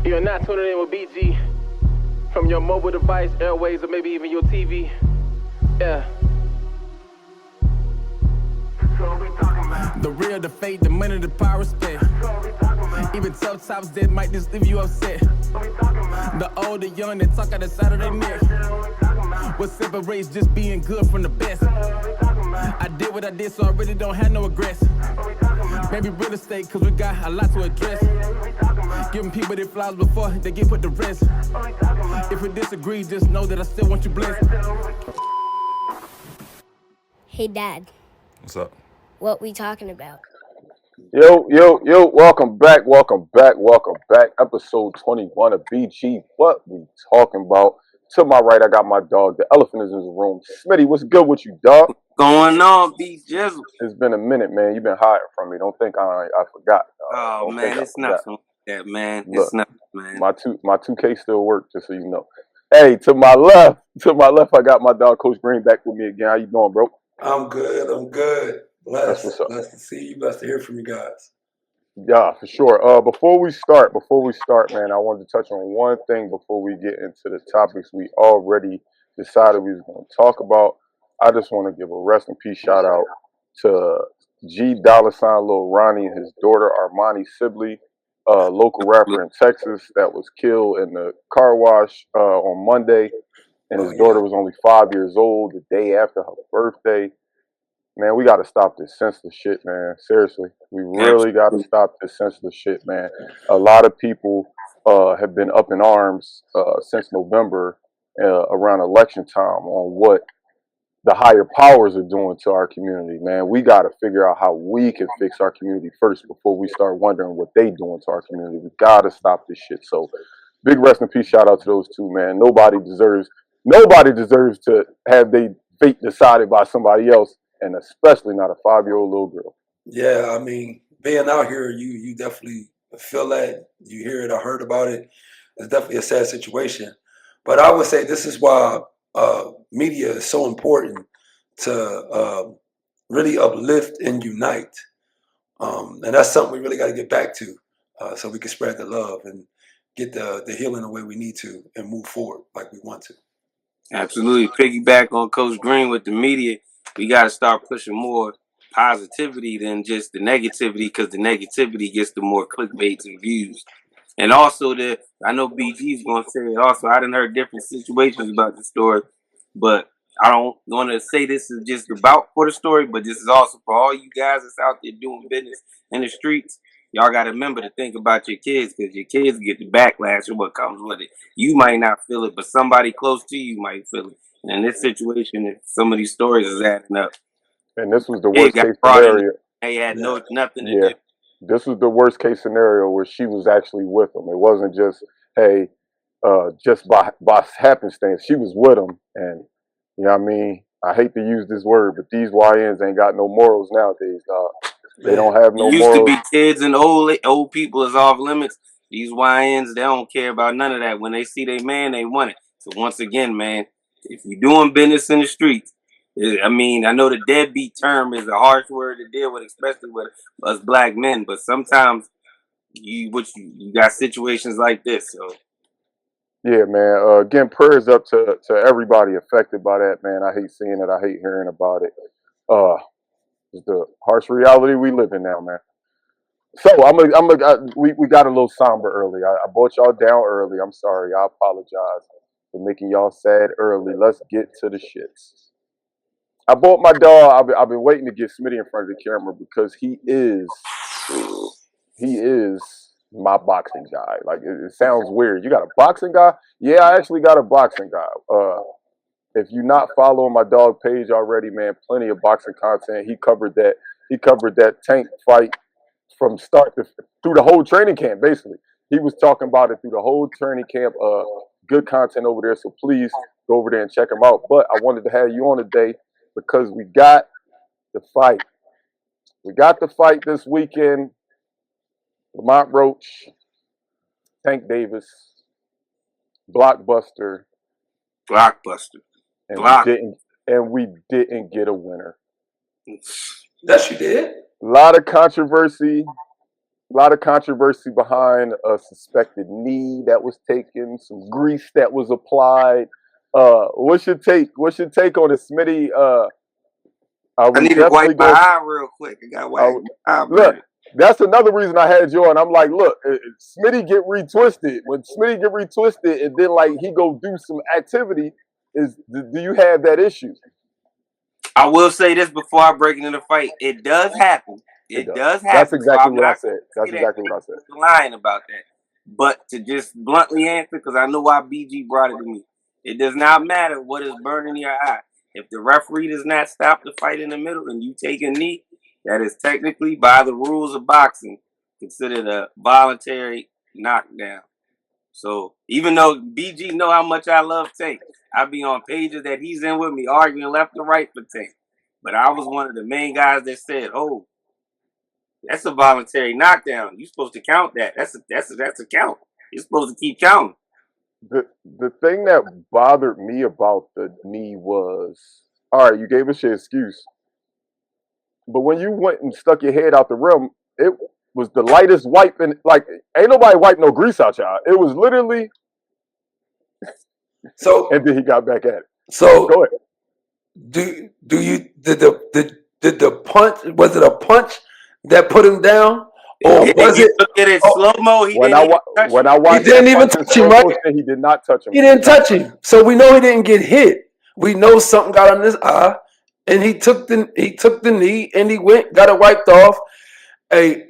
You're not tuning in with BG from your mobile device, airways, or maybe even your TV. Yeah. The real, the fake, the money, the power, respect. Even tough tops that might just leave you upset. The old, the young, that talk out the side of their neck. What separates just being good from the best? I did what I did, so I really don't have no regrets. Maybe real estate, cause we got a lot to address. Giving people their flowers before they get put to rest. If we disagree, just know that I still want you blessed. Hey, Dad. What's up? What we talking about? Yo, welcome back. Episode 21 of BG, What We Talking About. To my right, I got my dog. The elephant is in the room. Smitty, what's good with you, dog? What's going on, B Jizzle? It's been a minute, man. You've been hiding from me. Don't think I forgot. Oh, man, it's nothing like that, man. Look, it's nothing, man. My 2K still work, just so you know. Hey, to my left, I got my dog, Coach Green, back with me again. How you doing, bro? I'm good. Blessed. What's up. Blessed to see you. Blessed to hear from you guys. Yeah, for sure. Before we start, man, I wanted to touch on one thing before we get into the topics we already decided we was going to talk about. I just want to give a rest in peace shout out to G $ Lil Ronnie and his daughter Armani Sibley, local rapper in Texas that was killed in the car wash on Monday, and his daughter was only 5 years old the day after her birthday. Man, we got to stop this senseless shit, man. Seriously, we really got to stop this senseless shit, man. A lot of people have been up in arms since November around election time on what the higher powers are doing to our community, man. We got to figure out how we can fix our community first before we start wondering what they doing to our community. We got to stop this shit. So big rest in peace shout out to those two, man. Nobody deserves to have their fate decided by somebody else, and especially not a 5-year-old little girl. Yeah, I mean, being out here, you definitely feel that. You hear it or heard about it. It's definitely a sad situation. But I would say this is why media is so important to really uplift and unite. And that's something we really got to get back to so we can spread the love and get the healing the way we need to and move forward like we want to. Absolutely. Piggyback on Coach Green with the media. We got to start pushing more positivity than just the negativity, because the negativity gets the more clickbaits and views. And also, I know BG is going to say it also. I done heard different situations about the story, but I don't want to say this is just about for the story, but this is also for all you guys that's out there doing business in the streets. Y'all got to remember to think about your kids, because your kids get the backlash of what comes with it. You might not feel it, but somebody close to you might feel it. And in this situation, if some of these stories is adding up. And this was the worst case scenario. They had nothing to do. This was the worst case scenario where she was actually with him. It wasn't just, hey, just by happenstance. She was with him. And, you know what I mean? I hate to use this word, but these YNs ain't got no morals nowadays, dog. They don't have no morals. Used to be kids and old people is off limits. These YNs, they don't care about none of that. When they see their man, they want it. So once again, man, if you're doing business in the streets, I mean, I know the deadbeat term is a harsh word to deal with, especially with us black men, but sometimes you got situations like this. So yeah, man. Again, prayers up to everybody affected by that, man. I hate seeing it. I hate hearing about it. It's the harsh reality we live in now, man. So we got a little somber early. I brought y'all down early. I'm sorry. I apologize for making y'all sad early. Let's get to the shits. I bought my dog. I've been waiting to get Smitty in front of the camera because he is my boxing guy. Like it sounds weird. You got a boxing guy? Yeah, I actually got a boxing guy. If you're not following my dog page already, man, plenty of boxing content. He covered that Tank fight from start to through the whole training camp. Basically, he was talking about it through the whole training camp. Good content over there. So please go over there and check him out. But I wanted to have you on today because we got the fight. We got the fight this weekend. Lamont Roach, Tank Davis, blockbuster. And we didn't get a winner. Yes, you did. A lot of controversy. lot of controversy behind a suspected knee that was taken, some grease that was applied. What's your take? What's your take on it, Smitty? Are I we need to definitely wipe my going? eye real quick. I got Are whacked. Eye Look, burning. that's another reason I had you on. I'm like, look, Smitty get retwisted. When Smitty get retwisted, and then like he go do some activity, do you have that issue? I will say this before I break into the fight. It does happen. It It does. does That's happen. So exactly I'm what I not said. going to That's say that exactly what I said. lying about that. But to just bluntly answer, because I know why BG brought it to me. It does not matter what is burning your eye. If the referee does not stop the fight in the middle and you take a knee, that is technically, by the rules of boxing, considered a voluntary knockdown. So even though BG know how much I love Tank, I be on pages that he's in with me arguing left and right for Tank. But I was one of the main guys that said, "Oh, that's a voluntary knockdown. You're supposed to count that. That's a count. You're supposed to keep counting." The thing that bothered me about the knee was, all right, you gave us your excuse, but when you went and stuck your head out the rim, it was the lightest wipe, and like ain't nobody wipe no grease out, y'all. It was literally, So and then he got back at it. so Go ahead. did the punch, was it a punch that put him down, or If was you it? look at it Oh, slow mo, he When didn't I even touch when him. I he watched didn't that even punch in touch him, slow right? motion, he did not touch him. He didn't touch him, so we know he didn't get hit. We know something got on his eye, and he took the knee and he got it wiped off. Hey,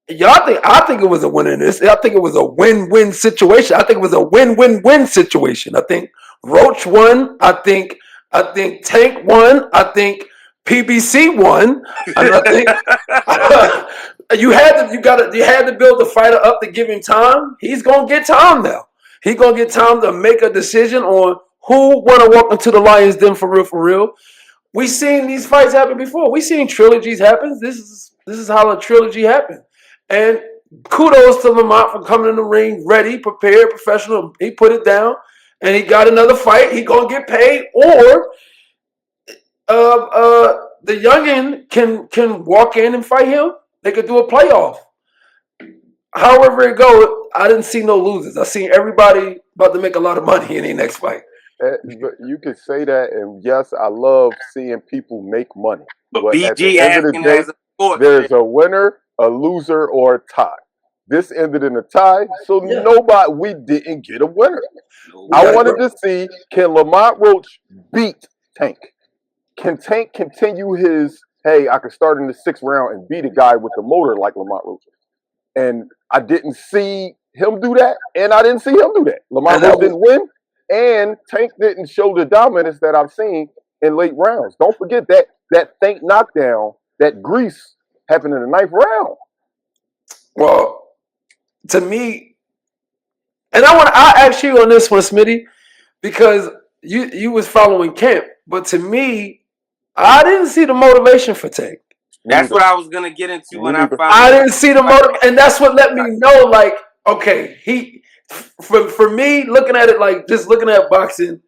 I think it was a win in this. I think it was a win-win situation. I think it was a win-win-win situation. I think Roach won. I think Tank won. I think PBC won. And I think you had to build the fighter up to give him time. He's gonna get time now. He's gonna get time to make a decision on who wanna walk into the Lions Den for real, for real. We seen these fights happen before. We seen trilogies happen. This is how a trilogy happened. And kudos to Lamont for coming in the ring ready, prepared, professional. He put it down, and he got another fight. He gonna get paid, or the youngin can walk in and fight him. They could do a playoff. However it go, I didn't see no losers. I seen everybody about to make a lot of money in their next fight. But you could say that, and yes, I love seeing people make money. But But at the BG end of the asking day, as a sport there's fan. a winner, a loser, or a tie. This ended in a tie, so Yeah. we didn't get a winner. No, I got wanted it. to see, can Lamont Roach beat Tank? Can Tank continue his, hey, I can start in the 6th round and beat a guy with the motor like Lamont Roach? And I didn't see him do that, and I didn't see him do that. Lamont And that Roach was didn't win, and Tank didn't show the dominance that I've seen in late rounds. Don't forget that Tank knockdown, that grease happened in the 9th round. well to me, and I asked you on this one, Smitty, because you was following Camp, but to me, I didn't see the motivation for Tank. Me That's neither. what I was gonna get into Me when I neither. finally. I didn't see the motive, and that's what let me know. Like, okay, for me, looking at it like just looking at boxing.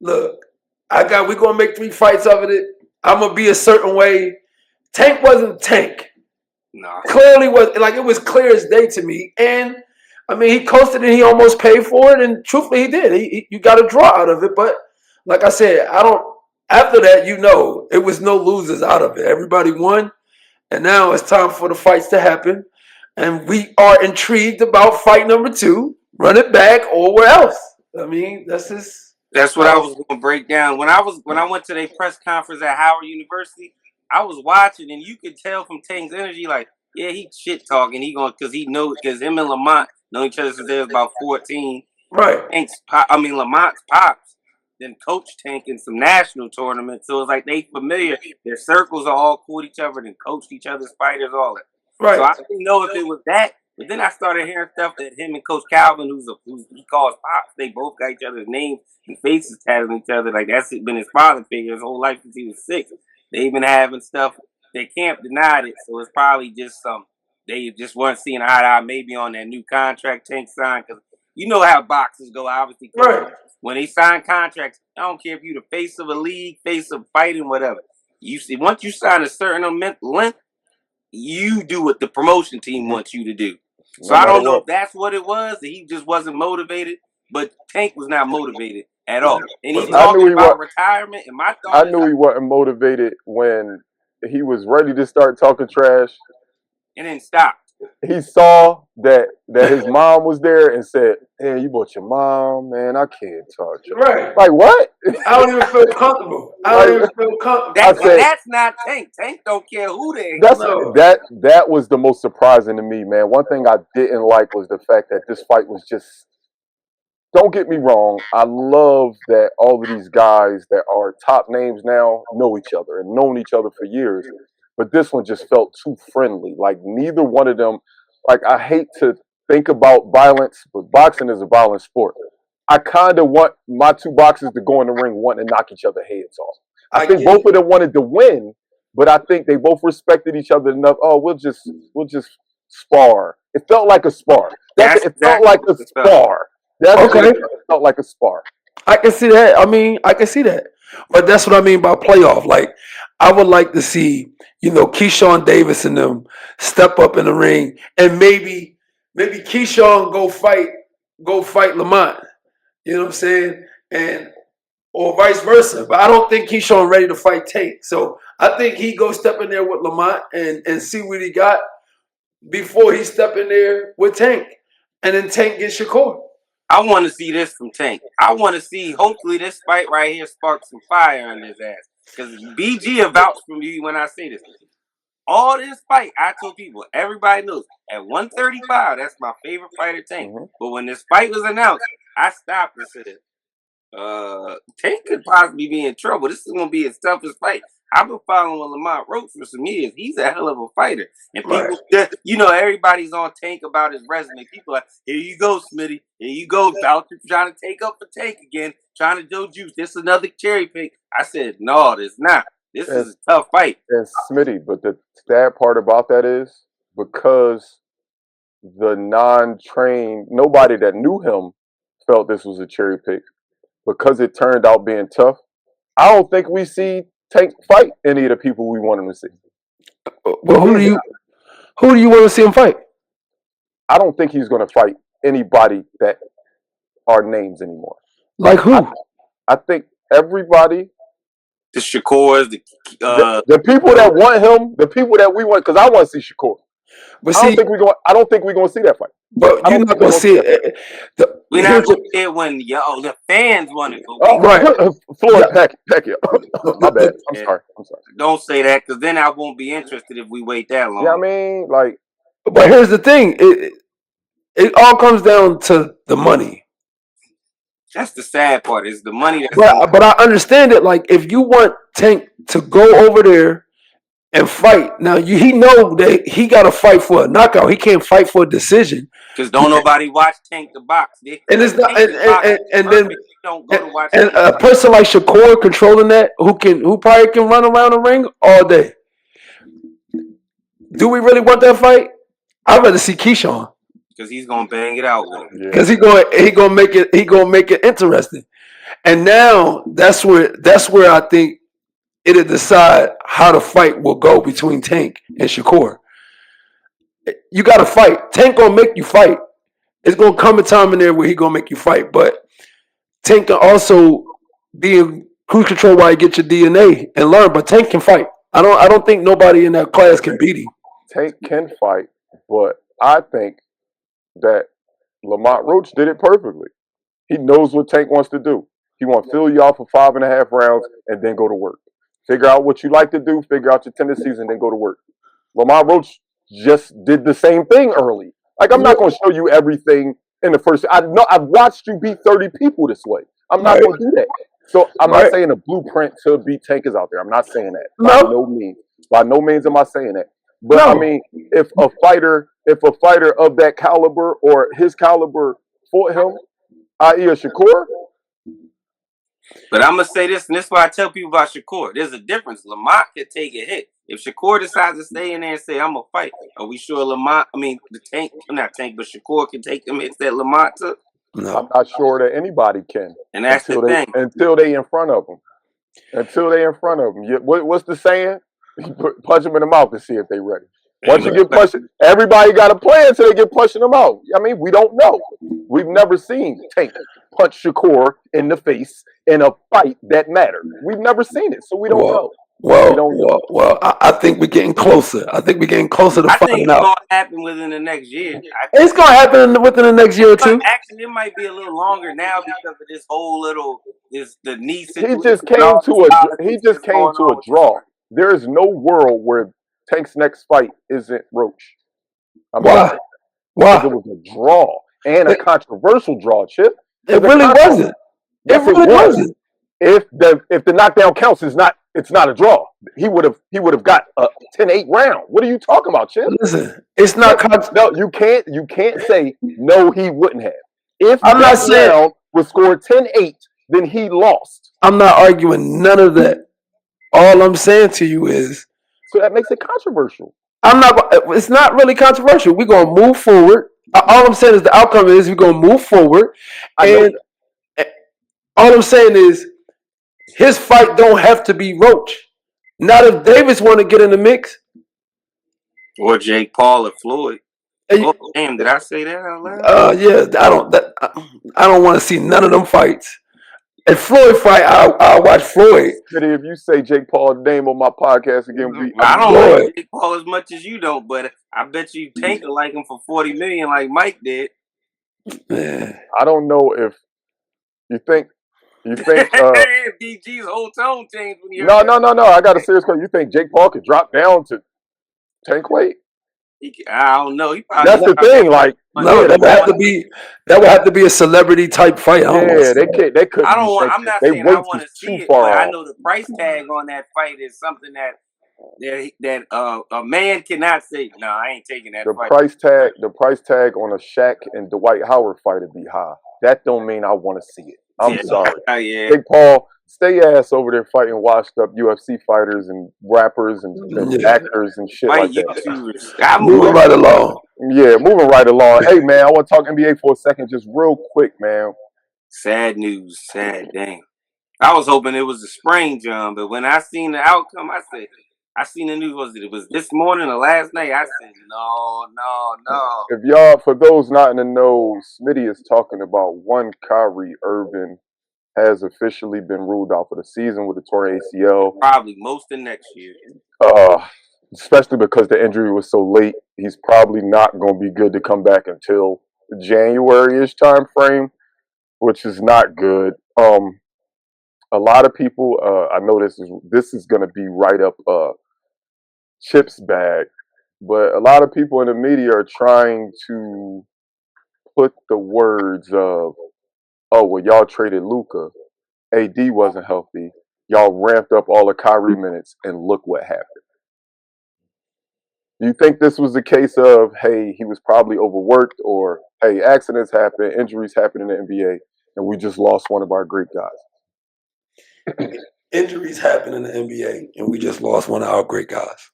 Look, we're gonna make 3 fights of it. I'm gonna be a certain way. Tank wasn't Tank. Nah. Clearly was like it was clear as day to me. And I mean, he coasted and he almost paid for it. And truthfully, he did. You got a draw out of it. But like I said, I don't. After that, it was no losers out of it. Everybody won, and now it's time for the fights to happen. And we are intrigued about fight number 2. Run it back or where else? I mean, that's just. That's what I was gonna break down. When I went to their press conference at Howard University, I was watching and you could tell from Tank's energy, like, yeah, he shit talking. He going because him and Lamont know each other since they was about 14. Right. Lamont's pops then coached Tank in some national tournaments. So it's like they familiar. Their circles are all cool with each other and coached each other's fighters, all that. Right. So I didn't know if it was that. But then I started hearing stuff that him and Coach Calvin, who's he calls pops, they both got each other's names and faces tatted on each other. Like that's been his father figure his whole life since he was 6. They've been having stuff. They can't deny it. So it's probably just they just weren't seeing eye to eye maybe on that new contract Tank signed. Because you know how boxers go, obviously. Right. When they sign contracts, I don't care if you're the face of a league, face of fighting, whatever. You see, once you sign a certain length, you do what the promotion team wants you to do. So No I matter don't know what. if that's what it was, that he just wasn't motivated, but Tank was not motivated at all. And he's I knew talking he about was. retirement, and my I thought is, knew he wasn't motivated when he was ready to start talking trash. and then stopped. He saw that his mom was there and said, "Man, you brought your mom, man. I can't talk trash." Right. Like what? I don't even feel comfortable. I don't even feel comfortable. I And said, that's not Tank. Tank don't care who they. that's No. that was the most surprising to me, man. One thing I didn't like was the fact that this fight was just. Don't get me wrong. I love that all of these guys that are top names now know each other and known each other for years. But this one just felt too friendly. Like neither one of them. Like I hate to think about violence, but boxing is a violent sport. I kind of want my two boxers to go in the ring wanting to knock each other heads off. I think both of them wanted to win, but I think they both respected each other enough. Oh, we'll just spar. It felt like a spar. It felt like a spar. That's okay. It felt like a spar. I can see that. I mean, I can see that. But that's what I mean by playoff. Like, I would like to see, Keyshawn Davis and them step up in the ring, and maybe Keyshawn go fight Lamont. You know what I'm saying? Or vice versa. But I don't think Keyshawn ready to fight Tank. So I think he go step in there with Lamont and see what he got before he step in there with Tank. And then Tank gets Shakur. I want to see this from Tank. I want to see, hopefully, this fight right here sparks some fire in his ass. Because BG will vouch for me when I say this. All this fight, I told people, everybody knows, at 135, that's my favorite fighter, Tank. Mm-hmm. But when this fight was announced, I stopped and said, Tank could possibly be in trouble. This is going to be his toughest fight. I've been following Lamont Roach for some years. He's a hell of a fighter. And people, everybody's on Tank about his resume. People are like, here you go, Smitty. Here you go, Voucher, trying to take up for Tank again, trying to do juice. This is another cherry pick. I said, no, this not. This is a tough fight. And Smitty, but the sad part about that is because the non-trained, nobody that knew him felt this was a cherry pick. Because it turned out being tough, I don't think we see Tank fight any of the people we want him to see. Well, who do you want to see him fight? I don't think he's going to fight anybody that are names anymore. Like who? I think everybody. The Shakurs, the people that want him, the people that we want, because I want to see Shakur. But I don't think we're going to see that fight. But you're not going to see it. We're not going to see it when the fans want it. Right. Floyd, pack it. My bad. I'm sorry. Don't say that, because then I won't be interested if we wait that long. Yeah, I mean, like. But here's the thing. It all comes down to the money. That's the sad part, is the money. But I understand it. Like, if you want Tank to go over there and fight, now he know that he got to fight for a knockout. He can't fight for a decision. Because don't nobody watch Tank the box. And it's not. And then don't go to watch. And a person like Shakur controlling that, who probably can run around the ring all day. Do we really want that fight? I'd rather see Keyshawn. Because he's gonna bang it out with him. Because he gonna make it interesting. And now that's where I think it'll decide how the fight will go between Tank and Shakur. You gotta fight. Tank gonna make you fight. It's gonna come a time in there where he gonna make you fight. But Tank can also be in cruise control while you get your DNA and learn. But Tank can fight. I don't think nobody in that class can beat him. Tank can fight, but I think that Lamont Roach did it perfectly. He knows what Tank wants to do. He wants to fill you off for 5.5 rounds and then go to work. Figure out what you like to do, figure out your tendencies, and then go to work. Lamont Roach just did the same thing early. Like, I'm not going to show you everything in the first. I've watched you beat 30 people this way. I'm not going to do that. So I'm not saying a blueprint to beat Tank is out there. I'm not saying that. By no means. By no means am I saying that. But I mean, if a fighter of that caliber or his caliber fought him, i.e. a Shakur. But I'm gonna say this, and this is why I tell people about Shakur. There's a difference. Lamont can take a hit. If Shakur decides to stay in there and say, I'm gonna fight, are we sure Shakur can take them hits that Lamont took? No. I'm not sure that anybody can. And that's the thing. Until they in front of them. What's the saying? Punch them in the mouth to see if they ready. Once you get punched, everybody got a plan until they get pushing them out. I mean, we don't know. We've never seen Tank punch Shakur in the face in a fight that mattered. We've never seen it, so we don't know. Well, I think we're getting closer. I think we're getting closer to finding out. It's gonna happen within the next year. It's gonna happen within the next year or two. Actually, it might be a little longer now because of this whole the knee situation. He just came to a draw. There is no world where Tank's next fight isn't Roach. Why? Because it was a draw and a controversial draw, Chip. It really wasn't. Yes, it really wasn't. If the knockdown counts, it's not a draw. He would have got a 10-8 round. What are you talking about, Chip? Listen, it's not. No, you can't say no. He wouldn't have. If I'm not saying round was scored 10-8, then he lost. I'm not arguing none of that. All I'm saying to you is, so that makes it controversial. It's not really controversial. We're gonna move forward. All I'm saying is the outcome is we're gonna move forward, and all I'm saying is his fight don't have to be Roach. Not if Davis want to get in the mix, or Jake Paul or Floyd. Oh, damn! Did I say that out loud? Yeah, I don't want to see none of them fights. If Floyd fight, I'll watch Floyd. If you say Jake Paul's name on my podcast again, I don't like Jake Paul as much as you don't, but I bet you Tank will like him for $40 million, like Mike did. Man. I don't know if you think DG's whole tone changed when he No. I got a serious question. You think Jake Paul could drop down to Tank weight? I don't know. That's the thing. Like, no, that would have to be a celebrity type fight. They could. I'm not saying I want to see it, but I know the price tag on that fight is something that a man cannot say. No, I ain't taking that. The price tag on a Shaq and Dwight Howard fight would be high. That don't mean I want to see it. I'm sorry. Yeah. Jake Paul, stay your ass over there fighting washed up UFC fighters and rappers and actors and shit like that. Moving right along. Yeah, moving right along. Hey, man, I want to talk NBA for a second, just real quick, man. Sad news. Sad, dang. I was hoping it was a spring, John, but when I seen the outcome, I seen the news. It was this morning or last night. I said, no. If y'all, for those not in the know, SMITTY is talking about one Kyrie Irving has officially been ruled out for the season with a torn ACL. Probably most of next year. Especially because the injury was so late. He's probably not going to be good to come back until January-ish time frame, which is not good. A lot of people, I know this is going to be right up Chip's bag, but a lot of people in the media are trying to put the words of, oh, well, y'all traded Luka. AD wasn't healthy. Y'all ramped up all the Kyrie minutes, and look what happened. Do you think this was the case of, hey, he was probably overworked, or, hey, accidents happen, injuries happen in the NBA, and we just lost one of our great guys? Injuries happen in the NBA, and we just lost one of our great guys.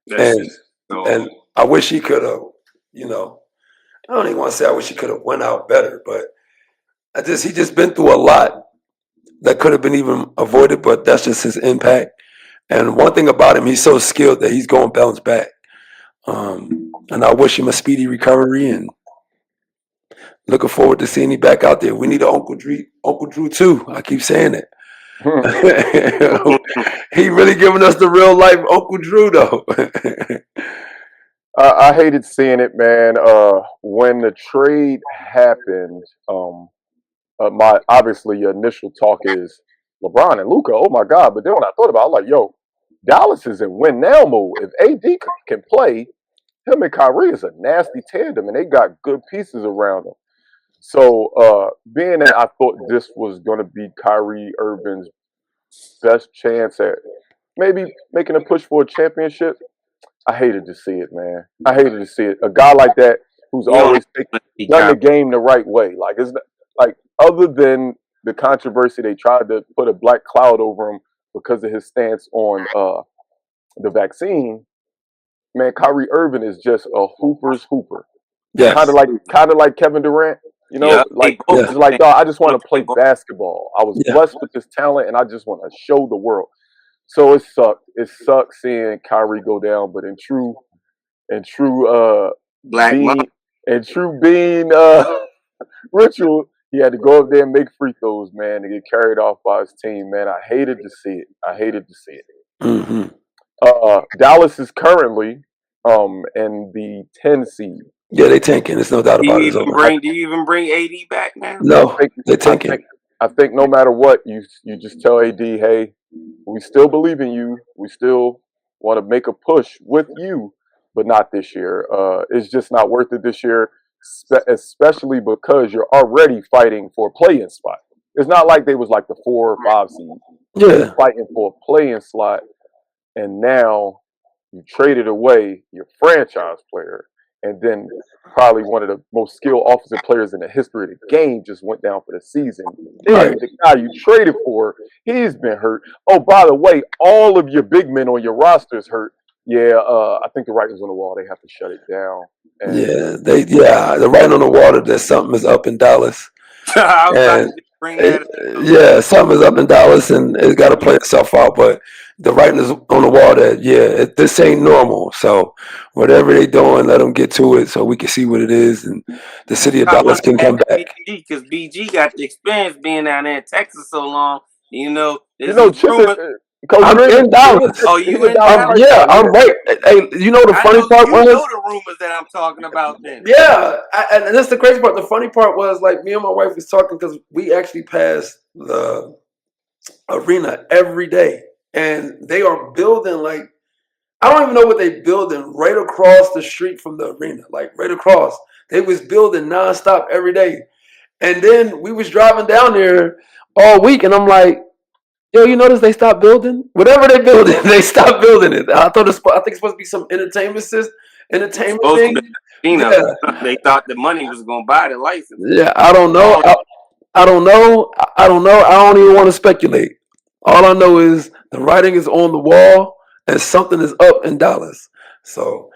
And I wish he could have, I don't even want to say I wish he could have went out better, but he just been through a lot that could have been even avoided, but that's just his impact. And one thing about him, he's so skilled that he's going to bounce back. And I wish him a speedy recovery, and looking forward to seeing him back out there. We need an Uncle Drew too. I keep saying it. He really giving us the real life Uncle Drew though. I hated seeing it, man. When the trade happened, my obviously your initial talk is LeBron and Luka. Oh my God! But then when I thought about it, I was like, yo, Dallas is in win now mode. If AD can play, him and Kyrie is a nasty tandem, and they got good pieces around them. So, being that I thought this was going to be Kyrie Irving's best chance at maybe making a push for a championship, I hated to see it, man. I hated to see it. A guy like that who's always done the game the right way. Like, it's not, like, other than the controversy, they tried to put a black cloud over him because of his stance on the vaccine. Man, Kyrie Irving is just a hooper's hooper. Yes. Kind of like Kevin Durant. It's like, dog, I just want to play basketball. I was blessed with this talent, and I just want to show the world. So it sucked. It sucked seeing Kyrie go down, but in true and true Black Mamba. bean ritual, he had to go up there and make free throws, man, to get carried off by his team, man. I hated to see it. Mm-hmm. Dallas is currently in the 10 seed. Yeah, they tanking. There's no doubt Do about you it. even bring AD back now? No, they're tanking. I think no matter what, you just tell AD, hey, we still believe in you. We still want to make a push with you, but not this year. It's just not worth it this year, especially because you're already fighting for a play-in spot. It's not like they was like the 4 or 5 seed. Yeah. They're fighting for a play-in slot, and now you traded away your franchise player, and then probably one of the most skilled offensive players in the history of the game just went down for the season. Then the guy you traded for, he's been hurt. Oh, by the way, all of your big men on your roster is hurt. Yeah, I think the writing's on the wall. They have to shut it down. And the writing on the wall that something is up in Dallas. I was about to bring that up. Yeah, something is up in Dallas, and it's got to play itself out. But the writing is on the wall that this ain't normal. So whatever they doing, let them get to it so we can see what it is, and the city of Dallas can come back. Because BG got the experience being down there in Texas so long. I'm in Dallas. Oh, you in Dallas? Yeah, I'm right. Hey, you know the funny part was? You know the rumors that I'm talking about then. Yeah, and that's the crazy part. The funny part was, like, me and my wife was talking because we actually passed the arena every day. And they are building, like, I don't even know what they building right across the street from the arena. Like, right across. They was building nonstop every day. And then we was driving down there all week, and I'm like, yo, you notice they stopped building? Whatever they building, they stopped building it. I think it's supposed to be some entertainment thing. They thought the money was going to buy the license. Yeah, I don't know. I don't know. I don't even want to speculate. All I know is the writing is on the wall and something is up in Dallas. So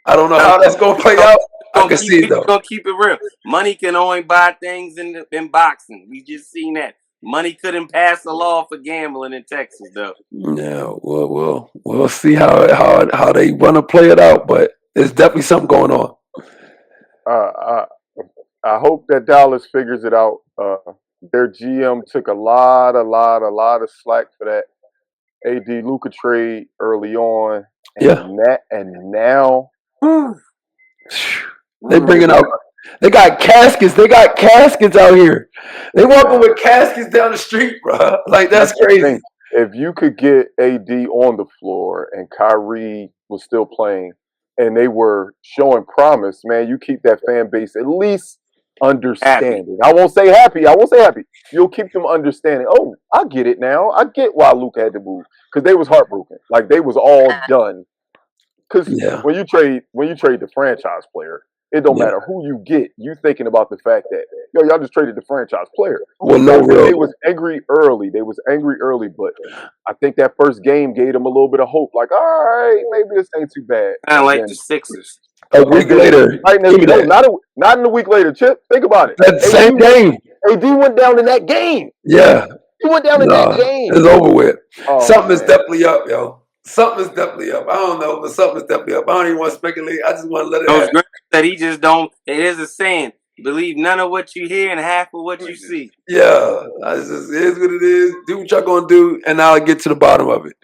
I don't know how that's going to play out. I can see it, though. Gonna keep it real. Money can only buy things in boxing. We just seen that. Money couldn't pass a law for gambling in Texas, though. Yeah, we'll see how they want to play it out, but there's definitely something going on. I hope that Dallas figures it out. Their GM took a lot of slack for that AD Luka trade early on. And now they bringing out. They got caskets. They got caskets out here. They walking with caskets down the street, bro. Like, that's crazy. If you could get AD on the floor and Kyrie was still playing and they were showing promise, man, you keep that fan base at least understanding. I won't say happy. You'll keep them understanding. Oh, I get it now. I get why Luke had to move, because they was heartbroken. Like, they was all done. Because when you trade the franchise player, it don't matter who you get. You thinking about the fact that y'all just traded the franchise player. Well, they was angry early. But I think that first game gave them a little bit of hope. Like, all right, maybe this ain't too bad. Kind of like the Sixers. A week later, not in a week later. Chip, think about it. That same game, AD went down in that game. Yeah, he went down in that game. It's over with. Something is definitely up, yo. Something is definitely up. I don't know, but something is definitely up. I don't even want to speculate. I just want to let it happen. That he just don't. It is a saying: believe none of what you hear and half of what you see. Yeah, it is what it is. Do what y'all gonna do, and I'll get to the bottom of it.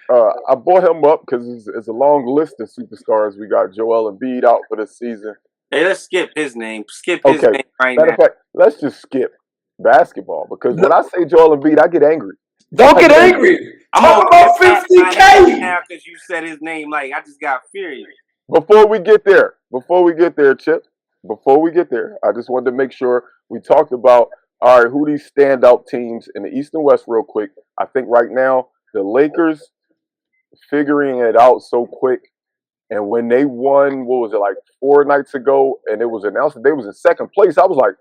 I brought him up because it's a long list of superstars. We got Joel Embiid out for this season. Hey, let's skip his name. Skip his name right Matter of fact, let's just skip basketball, because when I say Joel Embiid, I get angry. Don't get angry. Talk about 50K now because you said his name. Like, I just got furious. Before we get there, Chip. Before we get there, I just wanted to make sure we talked about, all right, who these standout teams in the East and West real quick. I think right now the Lakers figuring it out so quick, and when they won, what was it, like 4 nights ago, and it was announced that they was in second place, I was like,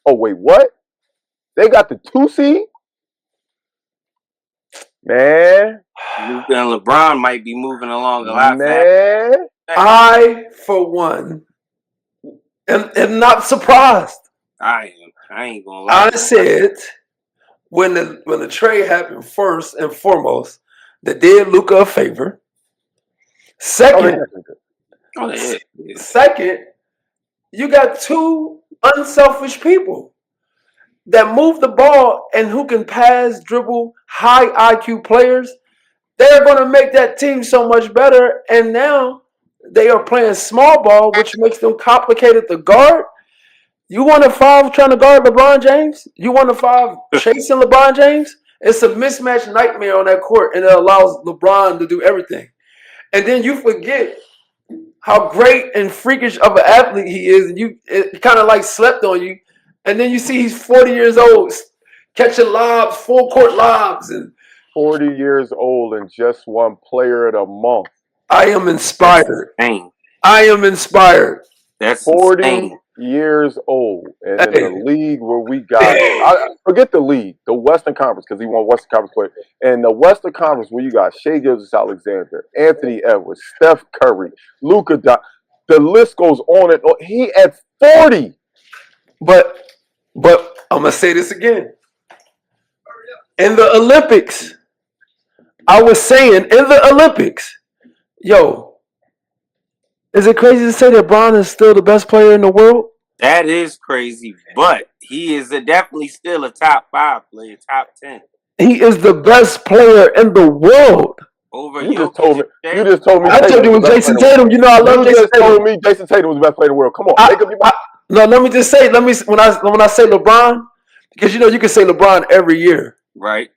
oh wait, what? They got the 2 seed? Man, Luka and LeBron might be moving along a lot faster. I, for one, am not surprised. I ain't gonna lie. I said when the trade happened, first and foremost, they did Luka a favor. Second, Oh, yeah. Second, you got two unselfish people that move the ball and who can pass, dribble, high IQ players. They're going to make that team so much better. And now they are playing small ball, which makes them complicated to guard. You want a five trying to guard LeBron James? You want a five chasing LeBron James? It's a mismatch nightmare on that court, and it allows LeBron to do everything. And then you forget how great and freakish of an athlete he is, and it kind of like slept on you. And then you see he's 40 years old, catching lobs, full court lobs, and 40 years old and just won Player of the Month. I am inspired. I am inspired. That's 40 insane. years old, and in the league where we got, forget the league, the Western Conference, because he won Western Conference player. And the Western Conference where you got Shai Gilgeous-Alexander, Anthony Edwards, Steph Curry, Luka, the list goes on and on. He at 40. But I'm gonna say this again. In the Olympics, I was saying in the Olympics, yo, is it crazy to say that Bron is still the best player in the world? That is crazy, but he is definitely still a top 5 player, top 10. He is the best player in the world. Over You just Jokic. told me. I told you it was Jason Tatum. You know I love Jason Tatum. Told me Jason Tatum was the best player in the world. Come on, no, let me just say. When I say LeBron, because you know you can say LeBron every year, right?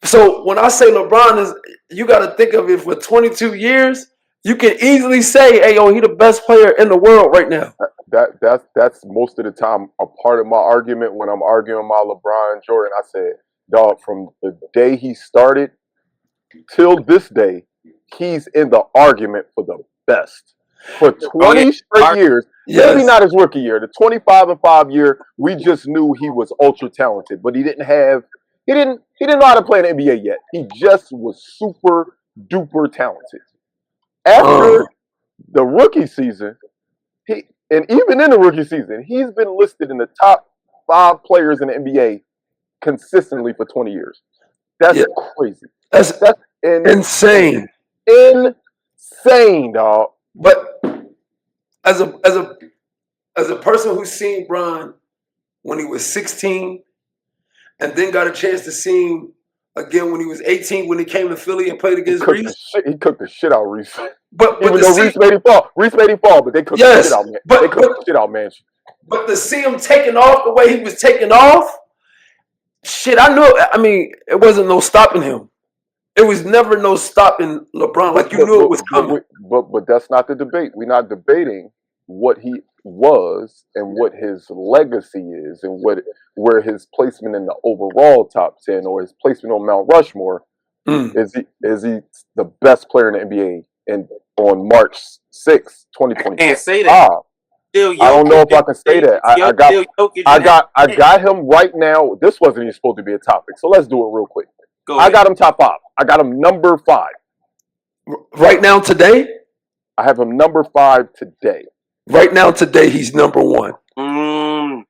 So when I say LeBron is, you got to think of it for 22 years. You can easily say, "Hey, yo, he the best player in the world right now." That's most of the time a part of my argument when I'm arguing my LeBron Jordan. I said, dog, from the day he started till this day, he's in the argument for the best. For 20 straight years, maybe not his rookie year, the 25-5 year, we just knew he was ultra talented, but he didn't know how to play in the NBA yet. He just was super duper talented. After the rookie season, and even in the rookie season, he's been listed in the top 5 players in the NBA consistently for 20 years. That's crazy. That's insane. Insane, dog. But as a person who's seen Bron when he was 16 and then got a chance to see him again when he was 18 when he came to Philly and played against Reese. He cooked the shit out of Reese. But even though Reese made him fall. But they cooked the shit out, man. They cooked the shit out, man. But to see him taking off the way he was taking off, shit, I knew. I mean, it wasn't no stopping him. It was never no stopping LeBron. Like you knew it was coming. But that's not the debate. We're not debating what he was and what his legacy is and where his placement in the overall top 10 or his placement on Mount Rushmore. Is he the best player in the NBA on March 6th, 2024? I can't say that. I don't know if I can say that. I got him right now. This wasn't even supposed to be a topic, so let's do it real quick. I got him top 5. I got him number 5. Right now, today? I have him number 5 today. Right now, today, he's number 1. No,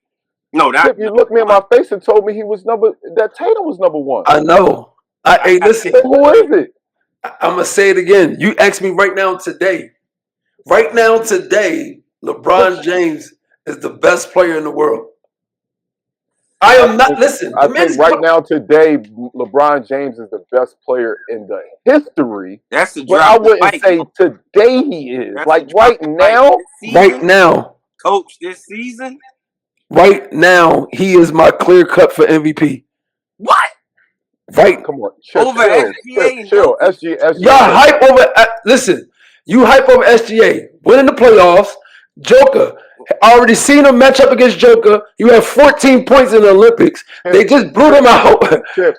if you looked me in my face and told me that Tatum was number 1. I know. Hey, listen. Who is it? I'm going to say it again. You ask me right now, today. Right now, today, LeBron James is the best player in the world. I am not. Listen, I think right now, today, LeBron James is the best player in the history. That's the but I wouldn't say today he is. That's like right now, coach, this season, right now, he is my clear cut for MVP. What? Right? Come on, chill. SGA. Y'all hype over. Listen, you hype over SGA. Winning the playoffs. Joker. Already seen him match up against Joker. You have 14 points in the Olympics. They just blew them out.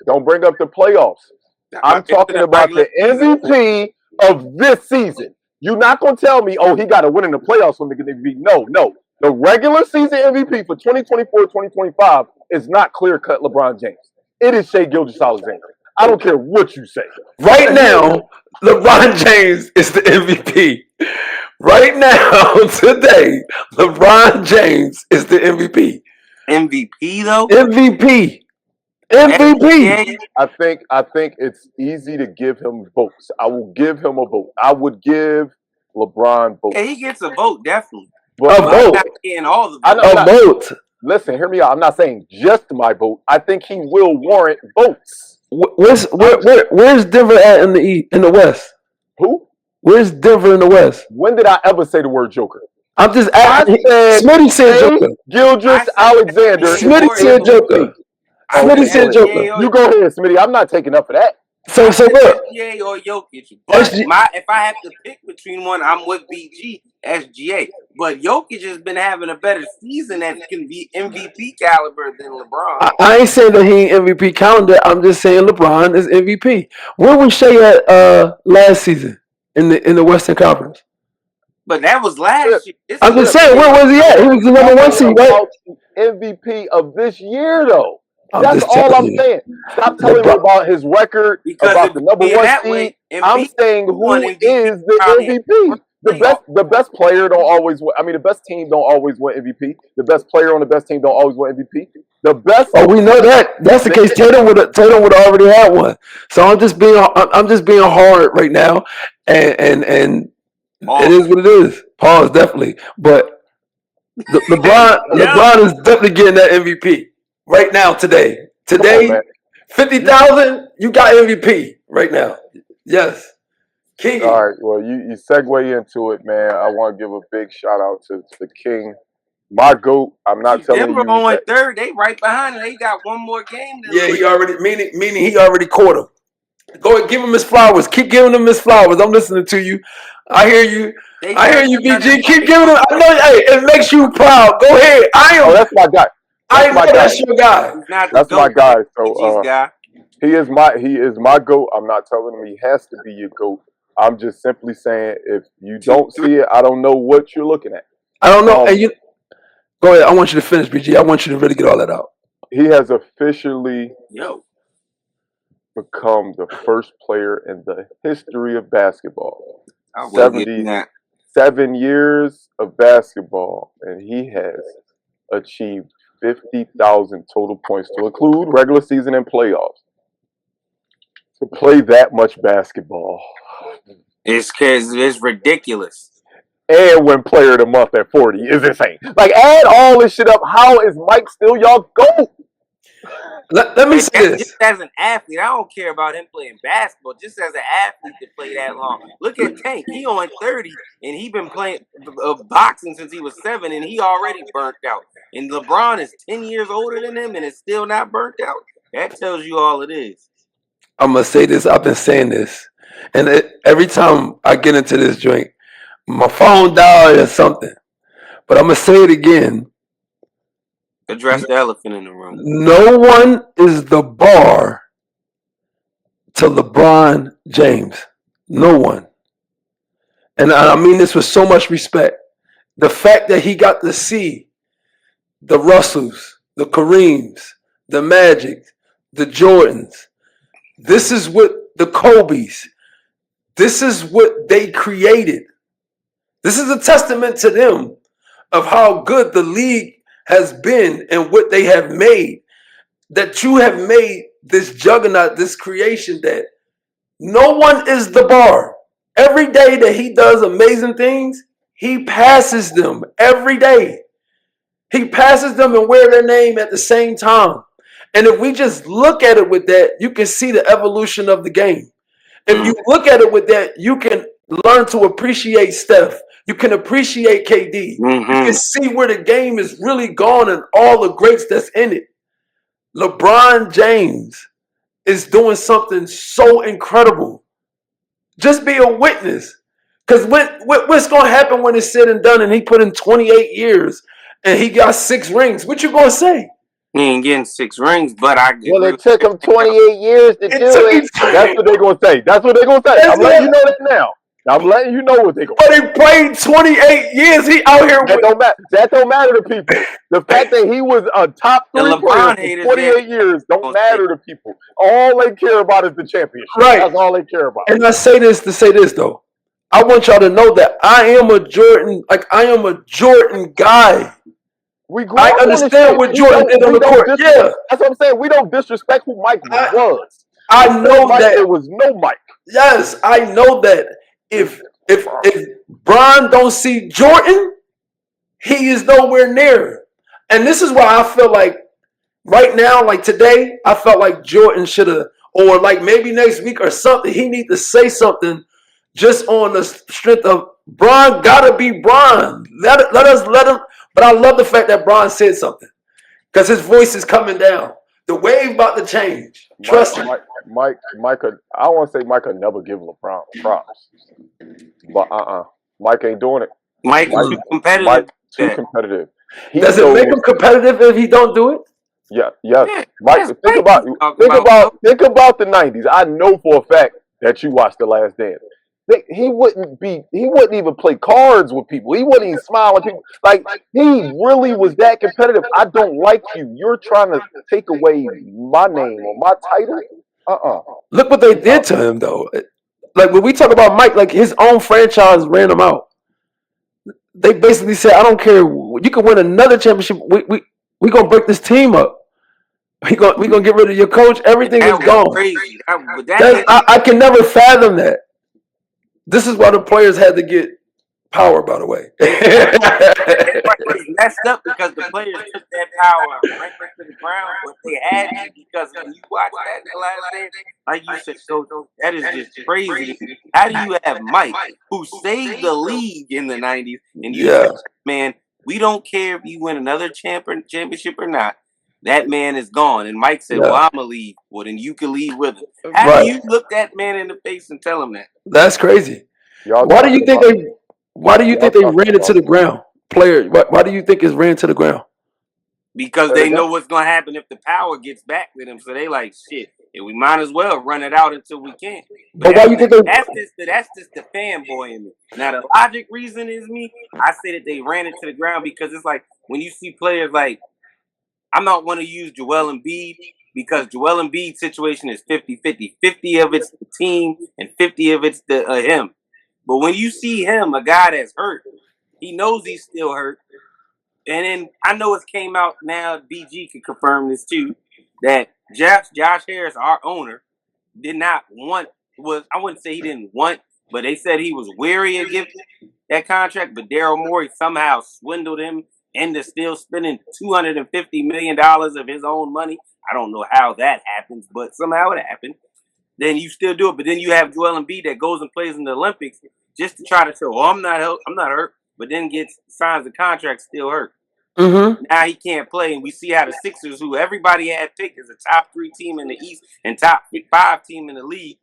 Don't bring up the playoffs. I'm talking about the MVP of this season. You're not going to tell me, he got to win in the playoffs when they get MVP. No. The regular season MVP for 2024-2025 is not clear-cut LeBron James. It is Shai Gilgeous-Alexander. I don't care what you say. Right now, LeBron James is the MVP. Right now, today, LeBron James is the MVP. MVP though? MVP. I think it's easy to give him votes. I will give him a vote. I would give LeBron votes. Yeah, he gets a vote, definitely. But A But I'm vote. not getting all the I votes. know- A vote. Listen, hear me out. I'm not saying just my vote. I think he will warrant votes. Where's Denver at in the West? Who? Where's Denver in the West? When did I ever say the word Joker? I'm just I asking. said Smitty said Shai Joker. Gilgeous I said Alexander. SGA is Smitty said or Joker. Jokic. I Smitty said said go Joker. SGA or You go ahead, Smitty. I'm not taking up for that. So I said look, SGA or Jokic. But SG if I have to pick between one, I'm with BG, SGA. But Jokic has been having a better season that can be MVP caliber than LeBron. I ain't saying that he ain't MVP calendar. I'm just saying LeBron is MVP. Where was Shea at last season in the Western Conference? But that was last year. This I'm is just saying, where was he at? He was the number one seed, right? About the MVP of this year, though. I'm That's just all telling I'm you. saying. Stop telling me LeBron, about his record, because about if the number being one that seed. way, I'm Embiid saying won who MVP is the probably had MVP. playoff. The best player don't always win. I mean, the best team don't always win MVP. The best player on the best team don't always win MVP. The best. oh, we know that. That's the case. Tatum would have already had one. So I'm just being hard right now, and it is what it is. Pause, definitely. But LeBron is definitely getting that MVP right now today. Come on, Today, man. 50,000. You got MVP right now. Yes, King. All right. Well, you segue into it, man. I want to give a big shout out to the King, my GOAT. I'm not telling Denver you on that. third. They right behind him. They got one more game. Yeah, he already meaning he already caught him. Go ahead, give him his flowers. Keep giving him his flowers. I'm listening to you. I hear you. I hear you, BG. Keep giving him. I know. Hey, it makes you proud. Go ahead. Oh, that's my guy. I know that's your guy. He's not That's my guy. So BG's guy. he is my GOAT. I'm not telling him he has to be your GOAT. I'm just simply saying if you don't see it, I don't know what you're looking at. I don't know. And you go ahead. I want you to finish, BG. I want you to really get all that out. He has officially Yo. become the first player in the history of basketball. I will get that. 7 years of basketball, and he has achieved 50,000 total points to include regular season and playoffs. To play that much basketball. It's ridiculous. And win player of the month at 40 is insane. Like, add all this shit up. How is Mike still y'all GOAT? Let me say this. Just as an athlete, I don't care about him playing basketball. Just as an athlete to play that long. Look at Tank. He on 30, and he been playing boxing since he was 7, and he already burnt out. And LeBron is 10 years older than him, and is still not burnt out. That tells you all it is. I'm gonna say this. I've been saying this, and every time I get into this joint, my phone died or something. But I'm gonna say it again. Address the elephant in the room. No one is the bar to LeBron James. No one. And I mean this with so much respect. The fact that he got to see the Russells, the Kareems, the Magic, the Jordans. This is what the Kobes. This is what they created. This is a testament to them of how good the league has been and what they have made. That you have made this juggernaut, this creation that no one is the bar. Every day that he does amazing things, he passes them every day. He passes them and wear their name at the same time. And if we just look at it with that, you can see the evolution of the game. If you look at it with that, you can learn to appreciate Steph. You can appreciate KD. You can see where the game is really gone and all the greats that's in it. LeBron James is doing something so incredible. Just be a witness. Because what's going to happen when it's said and done and he put in 28 years and he got 6 rings? What you going to say? He ain't getting 6 rings, but I Well, it took him 28 years to do it. That's what they're going to say. That's what they're going to say. I'm letting you know that now. I'm letting you know what they're going to say. But he played 28 years. He out here that don't matter. That don't matter to people. The fact that he was a top 3 player for 28 years don't matter to people. All they care about is the championship. Right. That's all they care about. And I say this to say this, though. I want y'all to know that I am a Jordan guy. I understand what Jordan did on the court. Yeah. That's what I'm saying. We don't disrespect who Mike was. I know that there was no Mike. Yes, I know that if If Bron don't see Jordan, he is nowhere near. And this is why I feel like right now, like today, I felt like Jordan should have, or like maybe next week or something, he need to say something just on the strength of Bron gotta be Bron. Let him. But I love the fact that Bron said something because his voice is coming down. The wave about to change. Trust me. Mike, I don't want to say Mike could never give LeBron props, but Mike ain't doing it. Mike is too competitive. Mike too competitive. Does it make him competitive if he don't do it? Yeah, yes. Mike, think about the 90s. I know for a fact that you watched The Last Dance. He wouldn't even play cards with people. He wouldn't even smile at people. Like, he really was that competitive. I don't like you. You're trying to take away my name or my title. Look what they did to him, though. Like, when we talk about Mike, like, his own franchise ran him out. They basically said, I don't care. You can win another championship. We going to break this team up. We gonna get rid of your coach. Everything is gone. Crazy. I can never fathom that. This is why the players had to get power, by the way. It's messed up because the players took that power right back to the ground, but they had to because when you watch that The Last Dance, like you said, so that is just crazy. How do you have Mike, who saved the league in the 90s, and you say, man, we don't care if you win another championship or not. That man is gone. And Mike said, well, I'm going to leave. Well, then you can leave with him. How do you look that man in the face and tell him that? That's crazy. Why do you think they ran it to the ground? Why do you think it's ran to the ground? Because they know what's going to happen if the power gets back with them. So they like, shit, we might as well run it out until we can. But why do you think that's just the fanboy in me. Now, the logic reason is me. I say that they ran it to the ground because it's like when you see players like, I'm not want to use Joel Embiid because Joel Embiid's situation is 50-50. 50 of it's the team and 50 of it's him. But when you see him, a guy that's hurt, he knows he's still hurt. And then I know it came out now, BG can confirm this too, that Josh Harris, our owner, did not want, I wouldn't say he didn't want, but they said he was weary of giving that contract, but Daryl Morey somehow swindled him into still spending $250 million of his own money. I don't know how that happens, but somehow it happened. Then you still do it, but then you have Joel Embiid that goes and plays in the Olympics just to try to show, I'm not hurt, but then signs the contract still hurt. Mm-hmm. Now he can't play, and we see how the Sixers, who everybody had picked as a top 3 team in the East and top 5 team in the league,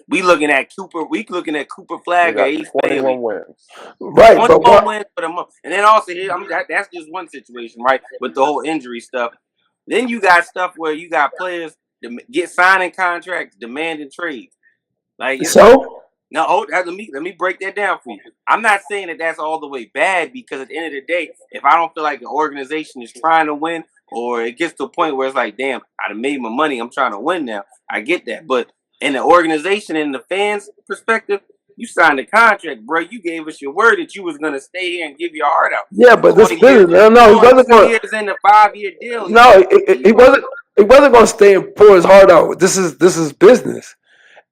we looking at Cooper Flagger. He's 21 wins. Right, 21 wins for the month. And then also that's just one situation, right? With the whole injury stuff. Then you got stuff where you got players get signing contracts, demanding trades. Like let me break that down for you. I'm not saying that that's all the way bad because at the end of the day, if I don't feel like an organization is trying to win, or it gets to a point where it's like, damn, I done made my money, I'm trying to win now. I get that. But in the organization and the fans' perspective, you signed a contract, bro. You gave us your word that you was gonna stay here and give your heart out. Yeah, but this business, no, he wasn't going. 2 years in the 5-year deal. No, he wasn't. He wasn't going to stay and pour his heart out. This is business.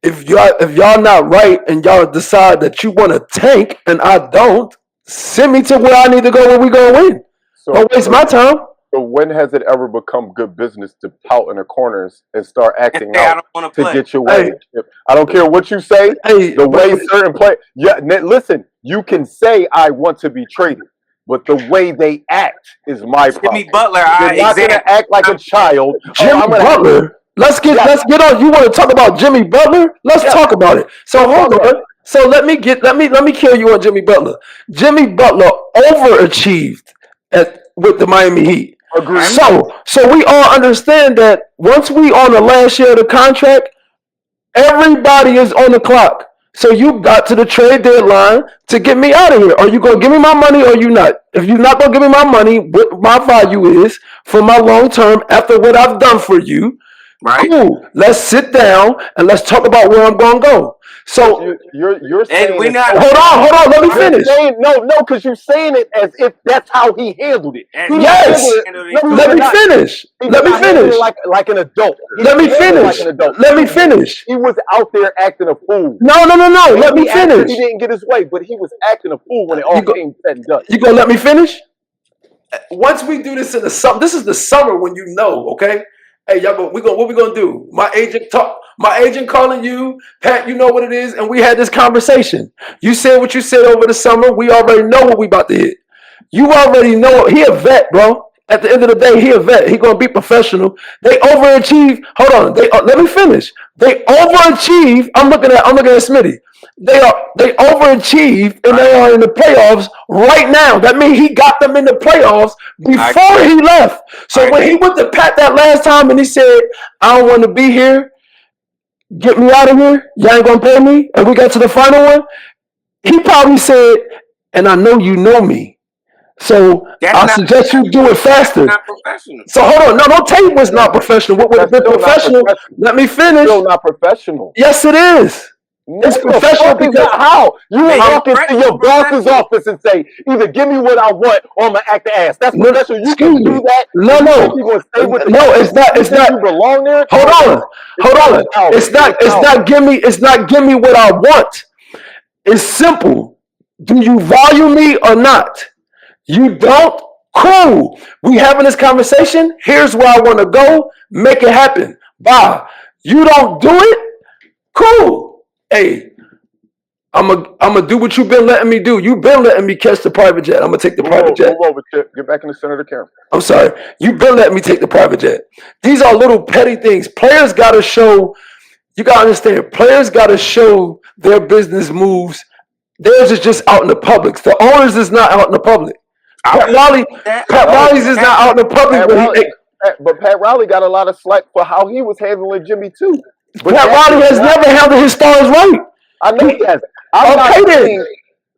If y'all not right and y'all decide that you want to tank and I don't, send me to where I need to go where we gonna win. Don't waste my time. So when has it ever become good business to pout in the corners and start acting out to get your way? I don't care what you say. The way certain players, listen, you can say I want to be traded, but the way they act is my problem. Jimmy Butler, you're not gonna act like a child. Jimmy Butler. Let's get on. You want to talk about Jimmy Butler? Let's talk about it. So hold on. So let me kill you on Jimmy Butler. Jimmy Butler overachieved with the Miami Heat. Agreed. So we all understand that once we on the last year of the contract, everybody is on the clock. So you got to the trade deadline to get me out of here. Are you going to give me my money or you not? If you're not going to give me my money, what my value is for my long term after what I've done for you, right? Cool. Let's sit down and let's talk about where I'm going to go. So you're And saying we it's not. hold on. Let me You're finish. saying no, because you're saying it as if that's how he handled it. As He didn't Yes. handle it. handled it. No, he Let did me not. finish. He Let did me not handle finish. it like an adult. He Let me didn't handle it like finish. an adult. Let me finish. He was out there acting a fool. No. Let me Maybe after finish. he didn't get his way, but he was acting a fool when it all came said and done. You gonna let me finish? Once we do this in the summer, this is the summer when you know, okay? Hey, y'all, what we gonna do? My agent calling you, Pat. You know what it is, and we had this conversation. You said what you said over the summer. We already know what we about to hit. You already know he a vet, bro. At the end of the day, he a vet. He gonna be professional. They overachieve. Hold on. Let me finish. They overachieve. I'm looking at SMITTY. They overachieve and they are in the playoffs right now. That means he got them in the playoffs before he left. So when he went to Pat that last time and he said, "I don't want to be here. Get me out of here. Y'all ain't gonna pay me," and we got to the final one, he probably said, "And I know you know me. So I suggest you do it faster." Not professional. So hold on. No, don't tell you what's not professional. What would have been professional? Let me finish. Still not professional. Yes, it is. It's professional because how you will walk into your boss's office and say, "Either give me what I want, or I'm gonna act the ass." That's professional. You can do that. No. It's not. It's not. You belong there. Hold on. It's not. Give me what I want. It's simple. Do you value me or not? You don't? Cool. We having this conversation. Here's where I want to go. Make it happen. Bye. You don't do it? Cool. Hey, I'm a do what you've been letting me do. You've been letting me catch the private jet. I'm gonna take the private jet. Get back in the center of the camera. I'm sorry. You've been letting me take the private jet. These are little petty things. Players gotta show. You gotta understand. Players gotta show their business moves. Theirs is just out in the public. The owners is not out in the public. Pat Riley's is not out in the public. But Pat Riley got a lot of slack for how he was handling Jimmy too. But Pat Riley has never handled his stars right. I know he has. I'm not saying,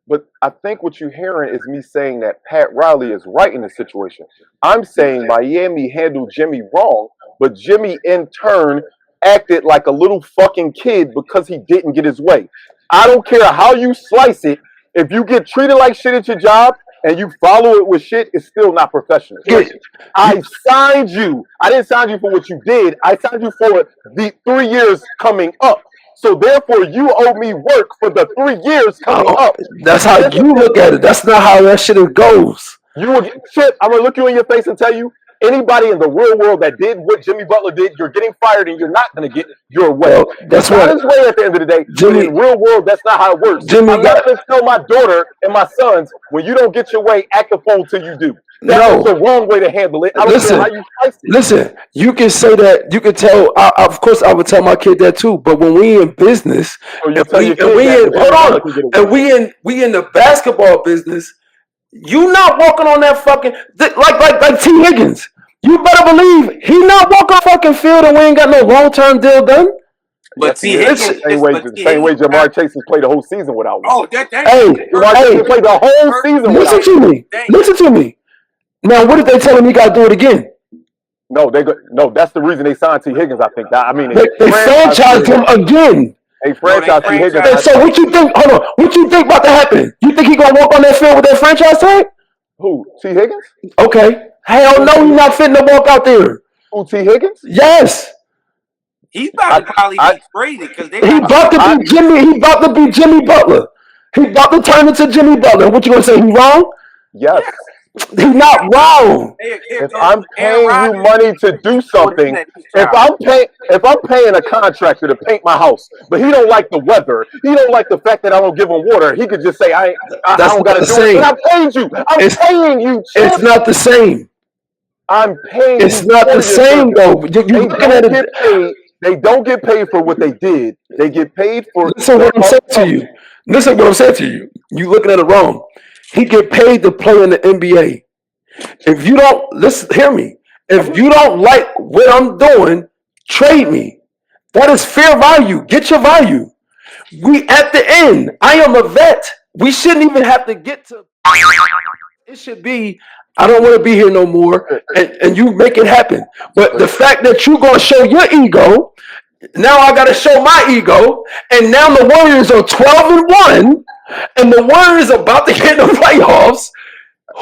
but I think what you're hearing is me saying that Pat Riley is right in the situation. I'm saying Miami handled Jimmy wrong, but Jimmy in turn acted like a little fucking kid because he didn't get his way. I don't care how you slice it. If you get treated like shit at your job and you follow it with shit, it's still not professional. I signed you. I didn't sign you for what you did. I signed you for the 3 years coming up. So therefore, you owe me work for the 3 years coming up. That's how you look at it. That's not how that shit goes. You will get shit. I'm gonna look you in your face and tell you, anybody in the real world that did what Jimmy Butler did, you're getting fired and you're not gonna get your way. Well, that's not his way at the end of the day. Jimmy, in the real world, that's not how it works. I'm not gonna tell my daughter and my sons, when you don't get your way, act a fool till you do. That's the wrong way to handle it. I don't care how you slice it. Listen, you can say that. You can tell. Of course, I would tell my kid that too. But when we in business, we in the basketball business, you not walking on that fucking like T. Higgins. You better believe he not walking on fucking field and we ain't got no long-term deal done. But T. Higgins, the same way Jamar Chase has played the whole season without one. Oh, Jamar Chase played the whole season without one. Listen to me. Now, what if they tell him he got to do it again? No, that's the reason they signed T. Higgins. I think that. I mean, they franchised him again. They franchised T. Higgins. And so what you think? Hold on. What you think about to happen? You think he gonna walk on that field with that franchise tag? Who? T. Higgins? Okay. Hell no, he's not fitting to walk out there. Who? T. Higgins? Yes. He's about to probably be traded because they. He about to be Jimmy. He about to be Jimmy Butler. He about to turn into Jimmy Butler. What you gonna say? He wrong? Yes. He's not wrong. If I'm paying you money to do something, if I'm paying a contractor to paint my house, but he don't like the weather, he don't like the fact that I don't give him water, he could just say I don't got to do it. But I paid you. I'm paying you. It's not the same. I'm paying. It's not the same though. You're looking at it. They don't get paid for what they did. They get paid for. Listen what I'm saying to you. Listen what I'm saying to you. You looking at it wrong. He get paid to play in the NBA. If you don't hear me. If you don't like what I'm doing, trade me. That is fair value. Get your value. We at the end. I am a vet. We shouldn't even have to get to. It should be. I don't want to be here no more, and you make it happen. But the fact that you're gonna show your ego, Now I got to show my ego, and now the Warriors are 12-1, and the Warriors are about to get in the playoffs.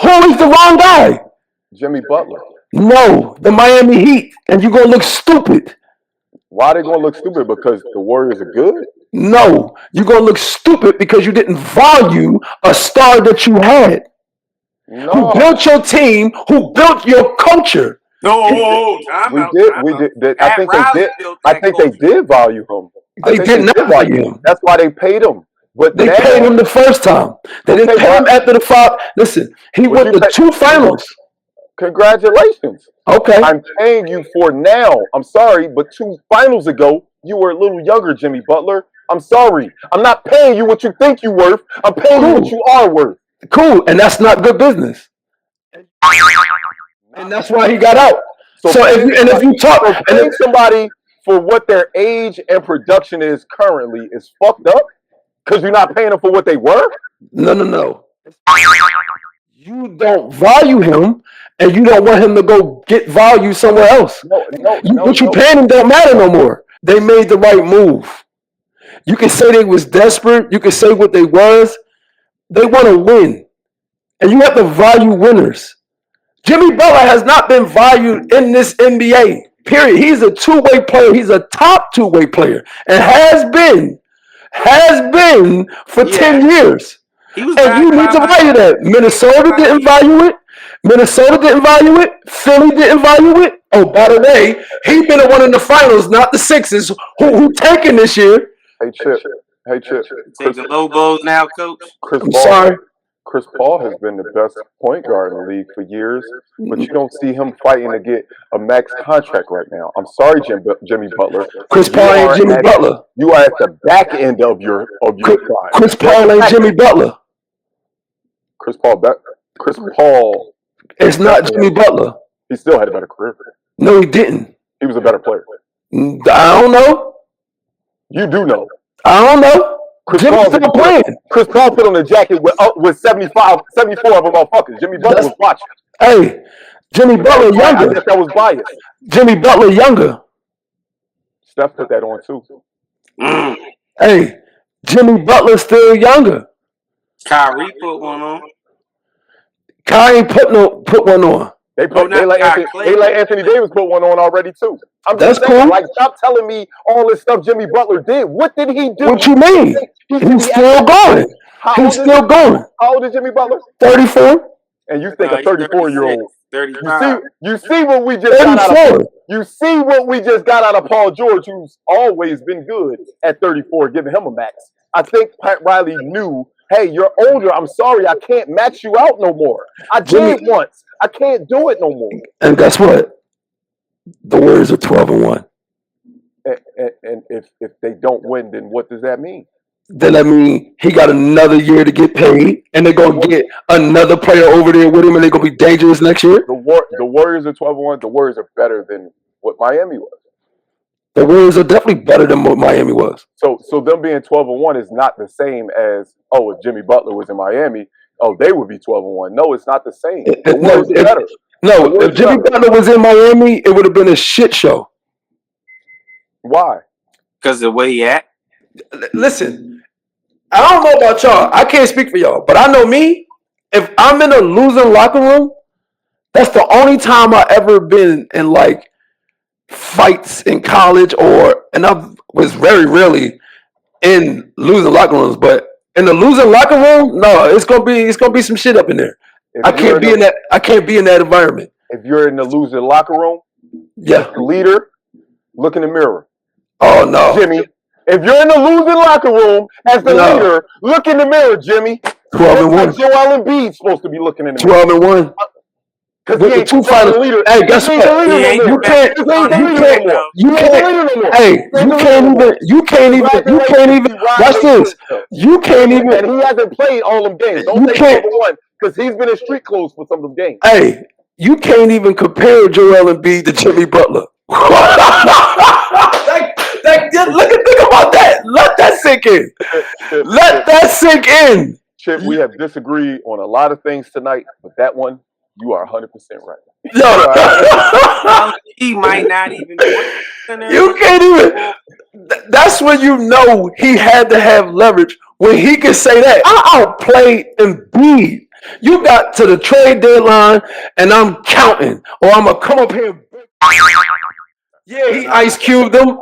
Who is the wrong guy? Jimmy Butler. No, the Miami Heat, and you're gonna look stupid. Why are they gonna look stupid? Because the Warriors are good? No, you're gonna look stupid because you didn't value a star that you had. No. Who built your team? Who built your culture? No, We did. I think they did. I think they did value him. They did not value him. That's why they paid him. But they paid him the first time. They didn't pay him after the 5. Listen, he went to 2 finals. Congratulations. Okay. I'm paying you for now. I'm sorry, but 2 finals ago, you were a little younger, Jimmy Butler. I'm sorry. I'm not paying you what you think you're worth. I'm paying you what you are worth. Cool, and that's not good business. And that's why he got out. So if you talk paying somebody for what their age and production is currently is fucked up because you're not paying them for what they were. No. You don't value him, and you don't want him to go get value somewhere else. What you paying him don't matter no more. They made the right move. You can say they was desperate. You can say what they was. They want to win, and you have to value winners. Jimmy Butler has not been valued in this NBA, period. He's a two-way player. He's a top two-way player and has been for 10 years. And you need to value that. Minnesota didn't value it. Minnesota didn't value it. Philly didn't value it. Oh, by the way, he been the one in the finals, not the Sixers, who taking this year. Hey, Chip. Taking low blows now, Coach. Chris Paul has been the best point guard in the league for years, but you don't see him fighting to get a max contract right now. I'm sorry, Jimmy Butler. Chris Paul ain't Jimmy Butler. You are at the back end of your prime. Chris Paul ain't Jimmy Butler. Chris Paul. It's not Jimmy Butler. He still had a better career. No, he didn't. He was a better player. I don't know. You do know. I don't know. Chris Paul put on the jacket with 74 of them motherfuckers. Jimmy Butler was watching. Hey, Jimmy Butler younger. I guess that was biased. Jimmy Butler younger. Steph put that on too. Hey, Jimmy Butler still younger. Kyrie put one on. Kyrie put one on. They let Anthony Davis put one on already too. That's cool. Like, stop telling me all this stuff Jimmy Butler did. What did he do? What you mean? He's still going. He's still going. How old is Jimmy Butler? 34. And you think a 34-year-old? 35. You see what we just got out of. You see what we just got out of Paul George, who's always been good at 34, giving him a max. I think Pat Riley knew, hey, you're older. I'm sorry, I can't max you out no more. I did once. I can't do it no more. And guess what? The Warriors are 12-1. And if they don't win, then what does that mean? Then that means he got another year to get paid, and they're gonna get another player over there with him, and they're gonna be dangerous next year. The Warriors are 12-1. The Warriors are better than what Miami was. The Warriors are definitely better than what Miami was. So them being 12-1 is not the same as, oh, if Jimmy Butler was in Miami, oh, they would be 12-1. No, it's not the same. The Warriors are better. No, if Jimmy Butler was in Miami, it would have been a shit show. Why? Because the way he act. Listen, I don't know about y'all. I can't speak for y'all, but I know me. If I'm in a losing locker room, that's the only time I ever been in like fights in college, and I was very rarely in losing locker rooms. But in the losing locker room, no, it's gonna be some shit up in there. I can't be in that environment. If you're in the losing locker room, yeah, leader, look in the mirror. Oh no, Jimmy. If you're in the losing locker room as the leader, look in the mirror, Jimmy. 12-1. Joel Embiid's supposed to be looking in the mirror. 12-1. Because he ain't 2 finals. Hey, guess what? You can't. Hey, you can't even. Watch this. You can't even. And he hasn't played all them games. Don't say 12-1 because he's been in street clothes for some of them games. Hey, you can't even compare Joel Embiid to Jimmy Butler. Think about that. Let that sink in. Let that sink in. Chip, we have disagreed on a lot of things tonight, but that one, You are 100% right. Yo, He might not even be. you can't even. That's when you know he had to have leverage when he could say that. I outplayed Embiid. You got to the trade deadline, and I'm counting, or I'm gonna come up here. Yeah, he ice cubed them.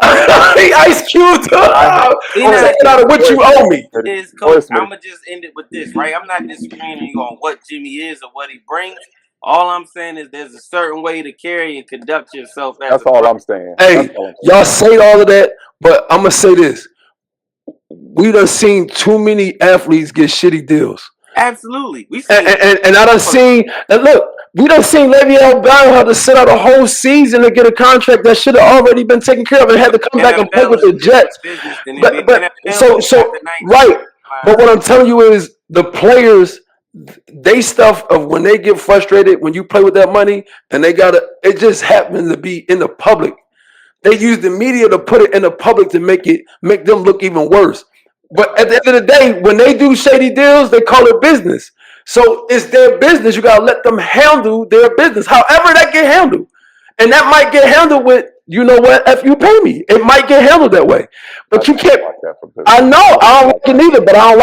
He ice cubed them. I'm saying out of what you owe me. Is coach. I'm gonna just end it with this, right? I'm not disagreeing with you on what Jimmy is or what he brings. All I'm saying is there's a certain way to carry and conduct yourself. That's all I'm saying. Hey, y'all say all of that, but I'm gonna say this: we done seen too many athletes get shitty deals. Absolutely, we seen and I done seen. And look, we done seen Le'Veon Bell have to sit out a whole season to get a contract that should have already been taken care of and had to come back and play with the Jets. But so right. But what I'm telling you is the players, they stuff of when they get frustrated when you play with that money and they gotta. It just happens to be in the public. They use the media to put it in the public to make them look even worse. But at the end of the day, when they do shady deals, they call it business. So it's their business. You gotta let them handle their business, however that get handled. And that might get handled with, you know what, if you pay me. It might get handled that way. But you can't. I know I don't like it neither, but I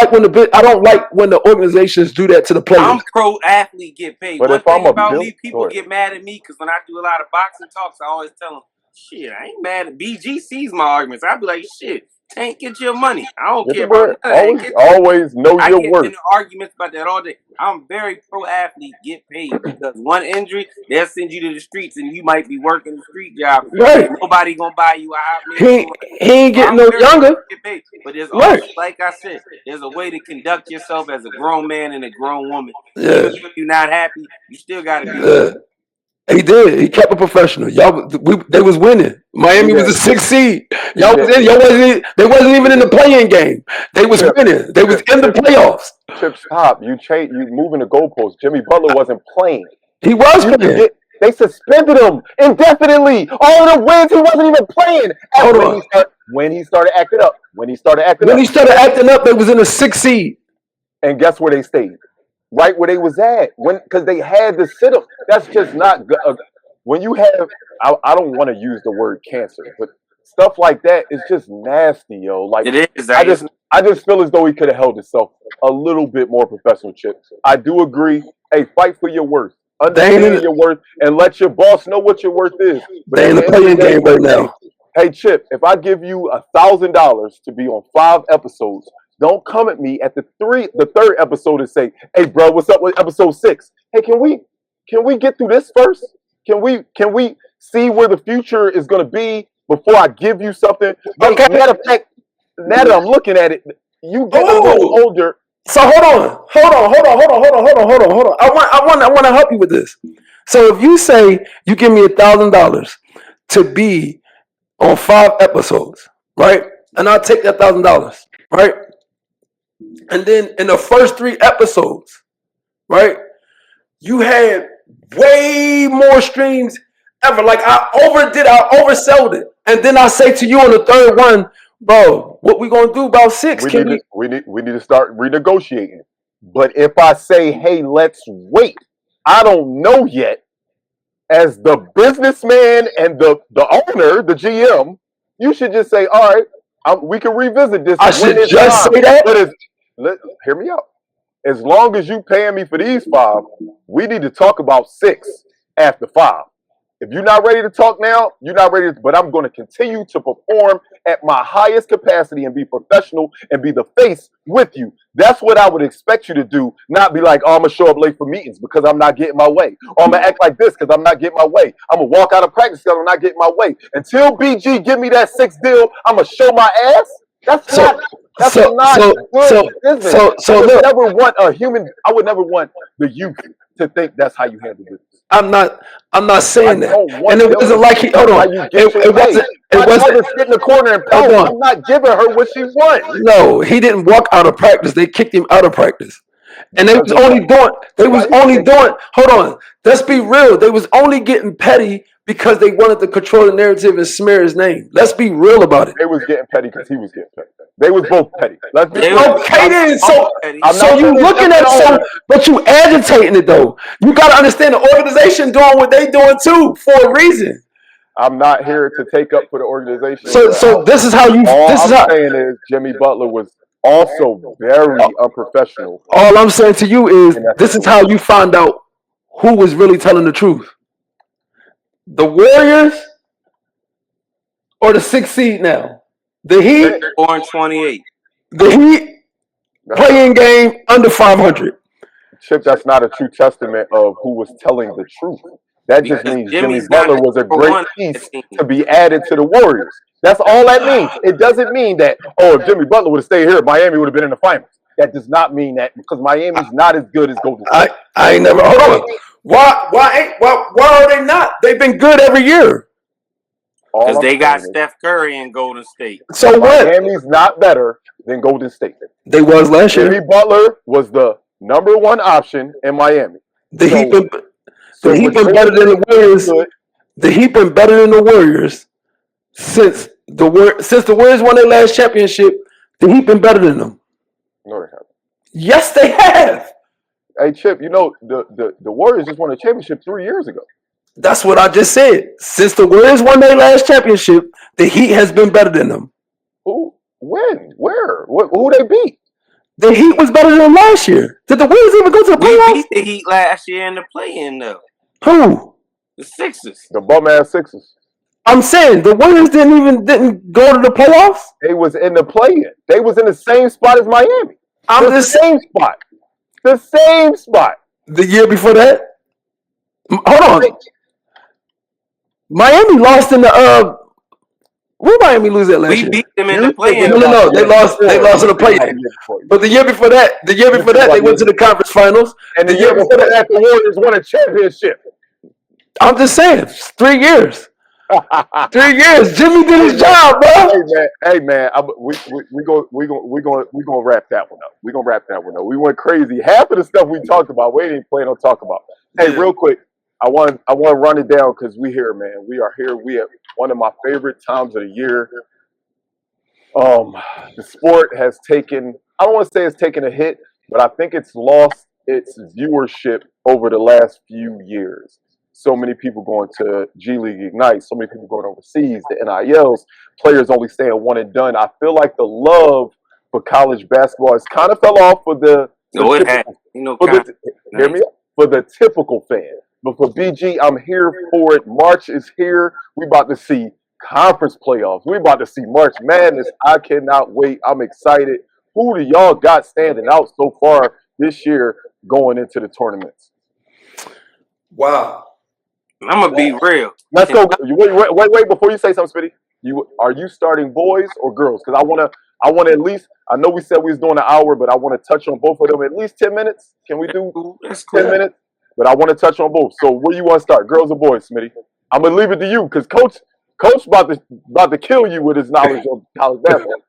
don't like when the organizations do that to the players. I'm pro athlete get paid. But one thing about me, people get mad at me because when I do a lot of boxing talks, I always tell them, shit, I ain't mad at BG sees my arguments. I'd be like, shit, Tank, get your money. I don't care about that. Always know your worth. I get in arguments about that all day. I'm very pro athlete get paid because one injury, they'll send you to the streets and you might be working the street job. Right. Nobody gonna buy you a house. He ain't getting no younger. But there's also, like I said, there's a way to conduct yourself as a grown man and a grown woman. Yeah. Even if you're not happy, you still gotta be. He did. He kept it professional. They was winning. Miami was a 6th seed. They wasn't even in the play-in game. They was winning. They was in the playoffs. Chip, stop. You moving the goalposts. Jimmy Butler wasn't playing. He was playing. They suspended him indefinitely. All the wins, he wasn't even playing. When he started acting up. When he started acting up, they was in the 6th seed. And guess where they stayed? Right where they was at, because they had to sit up. That's just not good. When you have, I don't want to use the word cancer, but stuff like that is just nasty, yo. Like it is. I just feel as though he could have held himself a little bit more professional. Chip, I do agree. Hey, fight for your worth, understand your worth, and let your boss know what your worth is. But they in the playing game right now. Hey, Chip, if I give you $1,000 to be on 5 episodes. Don't come at me at the 3rd episode and say, "Hey, bro, what's up with episode 6? Hey, can we get through this first? Can we see where the future is going to be before I give you something?" Okay. Matter of fact, now that I'm looking at it, you get a little older. So hold on. I want to help you with this. So if you say you give me $1,000 to be on 5 episodes, right? And I'll take that $1,000, right? And then in the first 3 episodes, right, you had way more streams ever. Like I oversold it. And then I say to you on the 3rd one, bro, what we gonna do about 6? We need to start renegotiating. But if I say, hey, let's wait, I don't know yet. As the businessman and the owner, the GM, you should just say, all right, we can revisit this. I should just say that. Hear me out. As long as you paying me for these 5, we need to talk about 6 after 5. If you're not ready to talk now, you're not ready. But I'm going to continue to perform at my highest capacity and be professional and be the face with you. That's what I would expect you to do. Not be like, oh, I'm going to show up late for meetings because I'm not getting my way. Or I'm going to act like this because I'm not getting my way. I'm going to walk out of practice because I'm not getting my way. Until BG give me that 6th deal, I'm going to show my ass. That's not good business. I would never want I would never want the youth to think that's how you handle business. I'm not saying that. And it wasn't like hold on. It wasn't sit in the corner and pound. I'm not giving her what she wants. No, he didn't walk out of practice. They kicked him out of practice. And they was only doing hold on, let's be real. They was only getting petty because they wanted to control the narrative and smear his name. Let's be real about it. They was getting petty because he was getting petty. They was both petty. Let's be They real. was- Okay then, so I'm so not you gonna looking jump at in so, on it. but you agitating it though. You gotta understand the organization doing what they doing too for a reason. I'm not here to take up for the organization. So this is how you. All This is I'm how. saying is Jimmy Butler was also very unprofessional. All I'm saying to you is And that's this is how you find out who was really telling the truth. The Warriors or the 6th seed now. The Heat. 4-28. The Heat playing game under 500. Chip, that's not a true testament of who was telling the truth. That just Because means Jimmy Jimmy's not Butler was a number great one piece team. to be added to the Warriors. That's all that means. It doesn't mean that, if Jimmy Butler would have stayed here, Miami would have been in the finals. That does not mean that because Miami's not as good as Golden State. I ain't never. Hold on. Why are they not? They've been good every year. All Because I'm they got saying is Steph Curry in Golden State. So what? Miami's not better than Golden State. They was last Jimmy year. Butler was the number one option in Miami. The Heat been with better than the Warriors. good, The Heat been better than the Warriors since the Warriors won their last championship. The Heat been better than them. No, they haven't. Yes, they have. Hey, Chip, you know the Warriors just won a championship 3 years ago. That's what I just said. Since the Warriors won their last championship, the Heat has been better than them. Who? When? Where? Who they beat? The Heat was better than them last year. Did the Warriors even go to the We playoffs? beat the Heat last year in the play-in, though. Who? The Sixers. The bum-ass Sixers. I'm saying the Warriors didn't go to the playoffs. They was in the play-in. They was in the same spot as Miami. The same spot. The same spot. The year before that. Hold on. Miami lost in the where Miami lose that last We year? beat them in the play-in. No. They lost in the play-in. But the year before that, they went to the conference finals. And the year before that, the Warriors won a championship. I'm just saying, 3 years. 3 years. Jimmy did his job, bro. Hey man, we gonna wrap that one up. We gonna wrap that one up. We went crazy. Half of the stuff we talked about, we didn't plan on talking about. Hey, real quick, I want to run it down because we here, man. We are here. We have one of my favorite times of the year. The sport has taken, I don't want to say it's taken a hit, but I think it's lost its viewership over the last few years. So many people going to G League Ignite, so many people going overseas, the NILs, players only staying one and done. I feel like the love for college basketball has kind of fell off for the hear me out, for the typical fan. But for BG, I'm here for it. March is here. We about to see conference playoffs. We about to see March Madness. I cannot wait. I'm excited. Who do y'all got standing out so far this year going into the tournaments? Wow. I'm gonna be real. Let's go. Wait before you say something, Spitty. Are you starting boys or girls? Because I wanna at least, I know we said we was doing an hour, but I want to touch on both of them at least 10 minutes. Can we do 10 minutes? But I want to touch on both. So where you want to start, girls or boys, Smitty? I'm gonna leave it to you because Coach about to kill you with his knowledge of college basketball.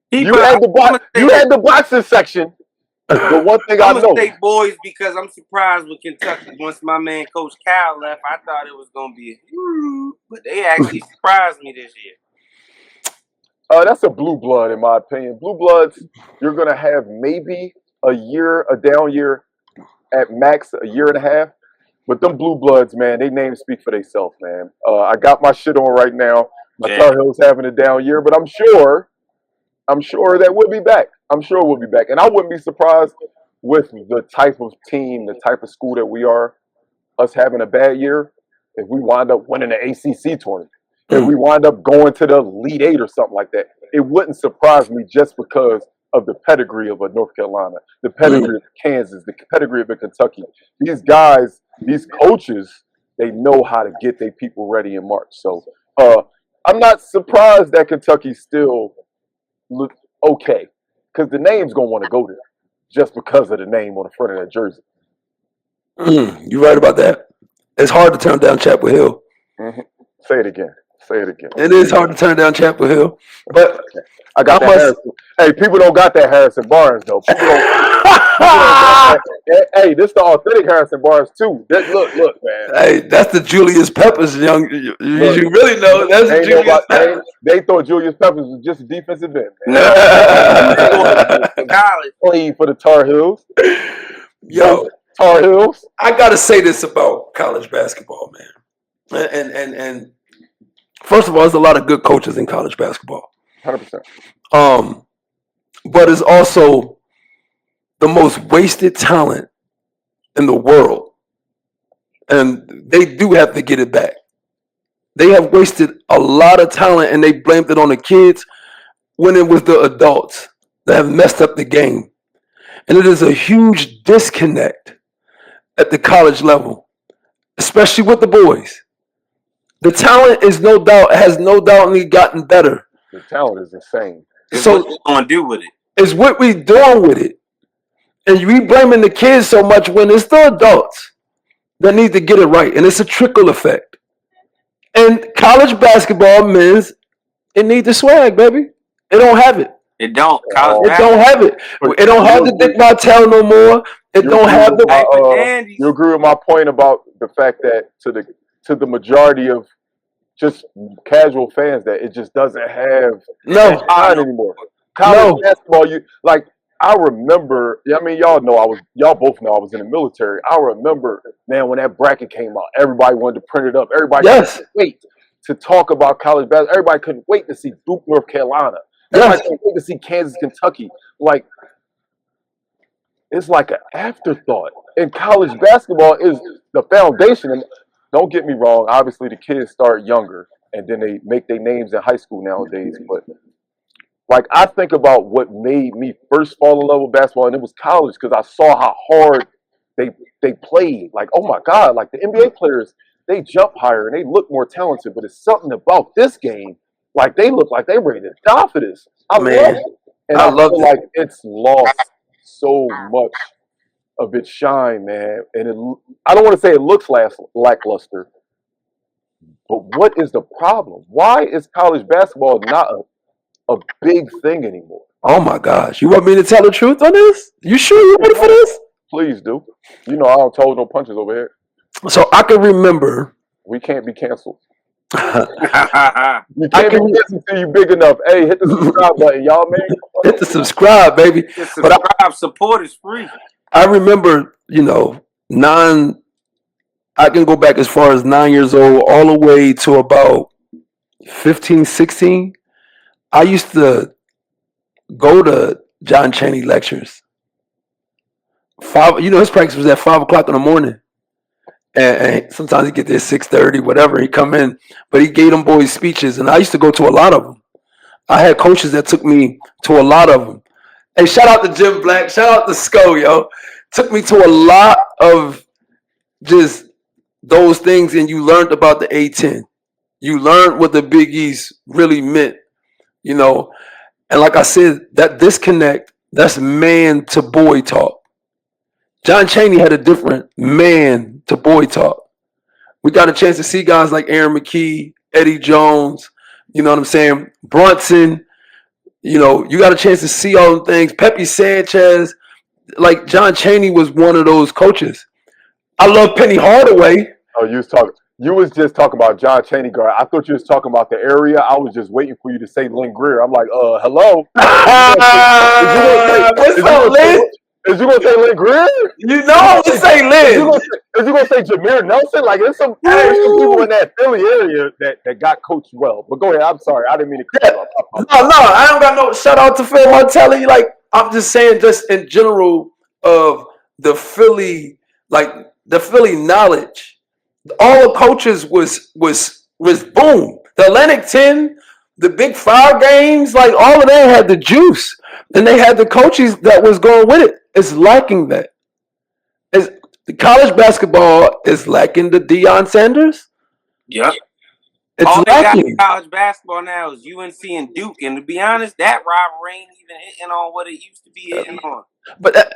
You had the boxing section. The one thing I'm I know. gonna say boys because I'm surprised with Kentucky. Once my man Coach Cal left, I thought it was gonna be but they actually surprised me this year. That's a blue blood in my opinion. Blue bloods, you're gonna have maybe a down year, at max a year and a half. But them blue bloods, man, they names speak for themselves, man. I got my shit on right now. My Tar Heels having a down year, but I'm sure that we'll be back. I'm sure we'll be back. And I wouldn't be surprised with the type of team, the type of school that we are, us having a bad year, if we wind up winning the ACC tournament, if we wind up going to the Elite Eight or something like that. It wouldn't surprise me just because of the pedigree of a North Carolina, the pedigree of Kansas, the pedigree of a Kentucky. These guys, these coaches, they know how to get their people ready in March. So I'm not surprised that Kentucky still look okay, because the name's gonna want to go there just because of the name on the front of that jersey. You're right about that. It's hard to turn down Chapel Hill. Say it again. Say it again. It is hard to turn down Chapel Hill, but I got that Harrison. Hey, people don't got that Harrison Barnes though. People don't got that. Hey, this the authentic Harrison Barnes too. Look, man. Hey, that's the Julius Peppers, young. You really know that's the Julius Peppers. They thought Julius Peppers was just a defensive end, man. College. Playing for the Tar Heels. Yo, Tar Heels. I gotta say this about college basketball, man. And first of all, there's a lot of good coaches in college basketball. 100%. But it's also the most wasted talent in the world. And they do have to get it back. They have wasted a lot of talent and they blamed it on the kids when it was the adults that have messed up the game. And it is a huge disconnect at the college level, especially with the boys. The talent is has no doubtly gotten better. The talent is insane. So what you gonna do with it? It's what we doing with it. And we blaming the kids so much when it's the adults that need to get it right. And it's a trickle effect. And college basketball, men's, it needs the swag, baby. It don't have it. It don't. It don't have it. It don't have the Dick Martell no more. It don't have the. You agree with my point about the fact that to the majority of just casual fans that it just doesn't have shine anymore. College basketball, I remember. I mean, y'all both know I was in the military. I remember, man, when that bracket came out, everybody wanted to print it up. Everybody couldn't wait to talk about college basketball. Everybody couldn't wait to see Duke, North Carolina. Everybody couldn't wait to see Kansas, Kentucky. Like, it's like an afterthought. And college basketball is the foundation. And don't get me wrong, obviously the kids start younger and then they make their names in high school nowadays. But like, I think about what made me first fall in love with basketball, and it was college, because I saw how hard they played. Like, oh my God, like the NBA players, they jump higher and they look more talented, but it's something about this game. Like, they look like they're ready to die for this. I love it. And I feel like it's lost so much of its shine, man. And I don't want to say it looks lackluster, but what is the problem? Why is college basketball not a big thing anymore? Oh my gosh. You want me to tell the truth on this? You sure you ready for this? Please do. You know I don't hold no punches over here. So I can remember. We can't be canceled. You can't be canceled until you big enough. Hey, hit the subscribe button, y'all, man. Hit the subscribe, baby. Support is free. I remember, I can go back as far as 9 years old all the way to about 15, 16. I used to go to John Chaney lectures. His practice was at 5 o'clock in the morning. And sometimes he'd get there at 6:30, whatever. He'd come in, but he gave them boys speeches. And I used to go to a lot of them. I had coaches that took me to a lot of them. Hey, shout out to Jim Black. Shout out to Sco, yo. Took me to a lot of just those things, and you learned about the A-10. You learned what the Big East really meant, And like I said, that disconnect, that's man to boy talk. John Chaney had a different man to boy talk. We got a chance to see guys like Aaron McKee, Eddie Jones, you know what I'm saying? Brunson, you got a chance to see all the things. Pepe Sanchez, like John Chaney was one of those coaches. I love Penny Hardaway. Oh, you was just talking about John Chaney guard. I thought you was talking about the area. I was just waiting for you to say Lynn Greer. I'm like, hello. What's up, Lynn? Is you gonna say Lynn Greer? I'm gonna say Lynn. Is you gonna say Jameer Nelson? Like, there's some people in that Philly area that got coached well. But go ahead. I'm sorry. I didn't mean to cut you off. No, I don't got no shout out to Phil Martelli. Like, I'm just saying, just in general of the Philly knowledge. All the coaches was boom. The Atlantic 10, the Big 5 games, like all of them had the juice. And they had the coaches that was going with it. It's lacking that. The college basketball is lacking the Deion Sanders. Yep. It's all they got lacking. in college basketball now is UNC and Duke. And to be honest, that rivalry ain't even hitting on what it used to be hitting on. But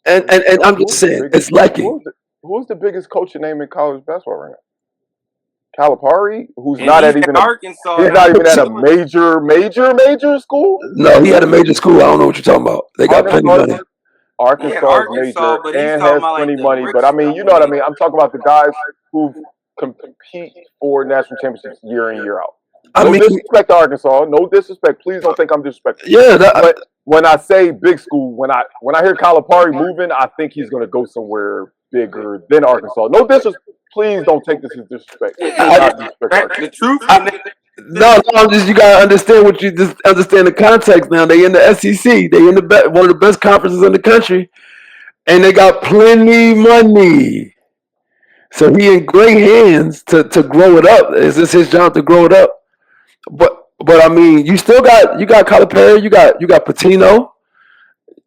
and I'm just saying, it's lacking. Who's the biggest coach name in college basketball right now? Calipari, who's And not he's at at even Arkansas he's now. not even at a major school. No, he had a major school. I don't know what you're talking about. They got plenty of Arkansas, money. Yeah, Arkansas is Arkansas, major but he's and talking has about like plenty the money. But rich I mean, stuff you know what I where mean. I'm talking about the guys who compete for national championships year in year out. I No mean, disrespect to Arkansas. No disrespect. Please don't think I'm disrespectful. yeah, But when I say big school, when I hear Calipari moving, I think he's going to go somewhere bigger than Arkansas. No disrespect. Please don't take this as disrespect. Do not disrespect Arkansas. the truth can never no, just you gotta understand what you just understand the context. Now they in the SEC. They in the one of the best conferences in the country, and they got plenty money. So he in great hands to grow it up. Is this his job to grow it up? But I mean, you got Calipari, you got Patino,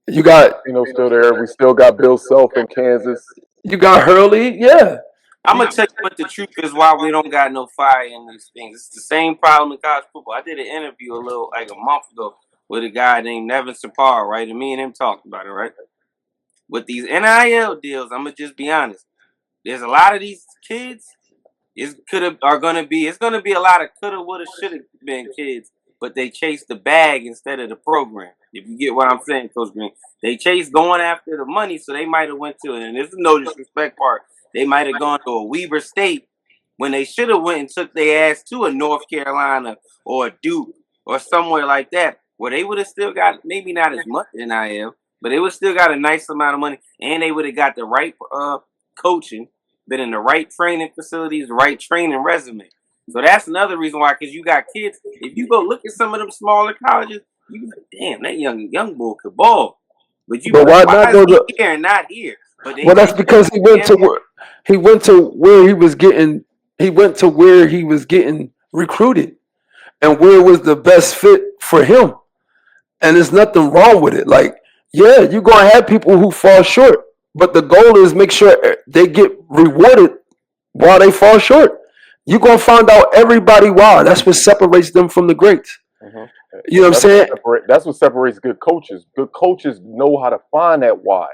you got Still there. We still got Bill Self in Kansas. you got Hurley. Yeah, I'm gonna tell you what the truth is why we don't got no fire in these things. It's the same problem in college football. I did an interview like a month ago with a guy named Nevin Sapar, right? And me and him talked about it, right? With these NIL deals, I'm gonna just be honest. There's a lot of these kids. It's gonna be a lot of coulda, woulda, shoulda been kids, but they chase the bag instead of the program. If you get what I'm saying, Coach Green, they chase going after the money, so they might have went to it. And this is no disrespect part. They might have gone to a Weber State when they should have went and took their ass to a North Carolina or a Duke or somewhere like that, where they would have still got maybe not as much NIL, but they would still got a nice amount of money, and they would have got the right coaching, been in the right training facilities, the right training resume. So that's another reason why, because you got kids. If you go look at some of them smaller colleges, you be like, damn, that young boy could ball. But you be but like, why why not is go he to? here and not here? But they Well, that's take because he went to where he was getting. He went to where he was getting recruited, and where was the best fit for him. And there's nothing wrong with it. Like, yeah, you're gonna have people who fall short, but the goal is make sure they get rewarded while they fall short. You're gonna find out everybody why. That's what separates them from the greats. Mm-hmm. You know what I'm saying? That's what separates good coaches. Good coaches know how to find that why.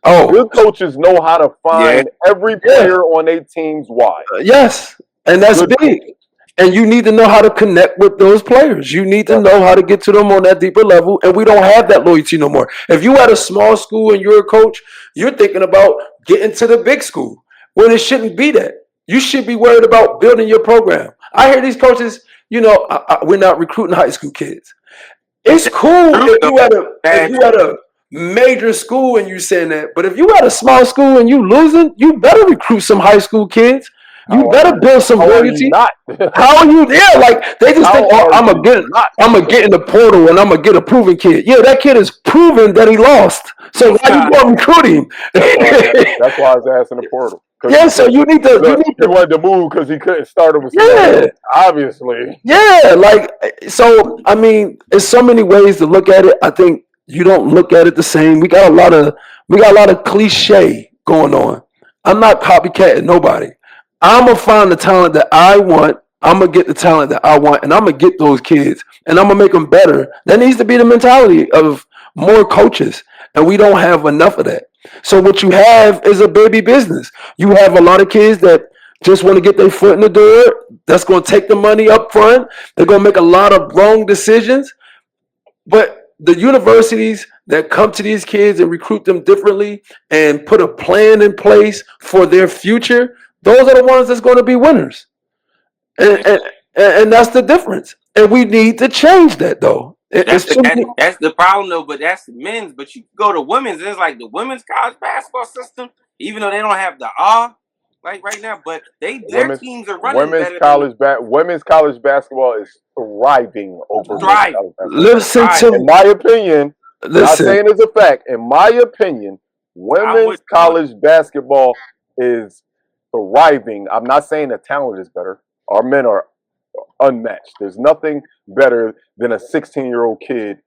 Oh, Good coaches know how to find every player on their team's why. yes, and that's Good big. And you need to know how to connect with those players. You need to know how to get to them on that deeper level. And we don't have that loyalty no more. If you at a small school and you're a coach, you're thinking about getting to the big school when it shouldn't be that. You should be worried about building your program. I hear these coaches, we're not recruiting high school kids. It's cool if you at a major school and you saying that, but if you at a small school and you losing, you better recruit some high school kids. You better build some loyalty. How are you there? Like they just think, oh, I'm gonna get in the portal and I'm gonna get a proven kid. Yeah, that kid is proven that he lost. So why you going to recruit him? That's why I was asking the portal. Yeah, so you need to. He wanted to move because he couldn't start him. Yeah, obviously. Yeah, like so. I mean, there's so many ways to look at it. I think you don't look at it the same. We got a lot of cliche going on. I'm not copycatting nobody. I'm gonna find the talent that I want. I'm gonna get the talent that I want, and I'm gonna get those kids, and I'm gonna make them better. That needs to be the mentality of more coaches, and we don't have enough of that. So what you have is a baby business. You have a lot of kids that just want to get their foot in the door. That's going to take the money up front. They're going to make a lot of wrong decisions. But the universities that come to these kids and recruit them differently and put a plan in place for their future, those are the ones that's going to be winners. And that's the difference. And we need to change that, though. That's the problem, though. But that's the men's. But you go to women's. It's like the women's college basketball system, even though they don't have the R like right now, but their teams are running better. Women's college basketball is thriving over thriving. Listen to in my opinion. Not saying it's a fact. In my opinion, women's college basketball is thriving. I'm not saying the talent is better. Our men are unmatched. There's nothing better than a 16-year-old kid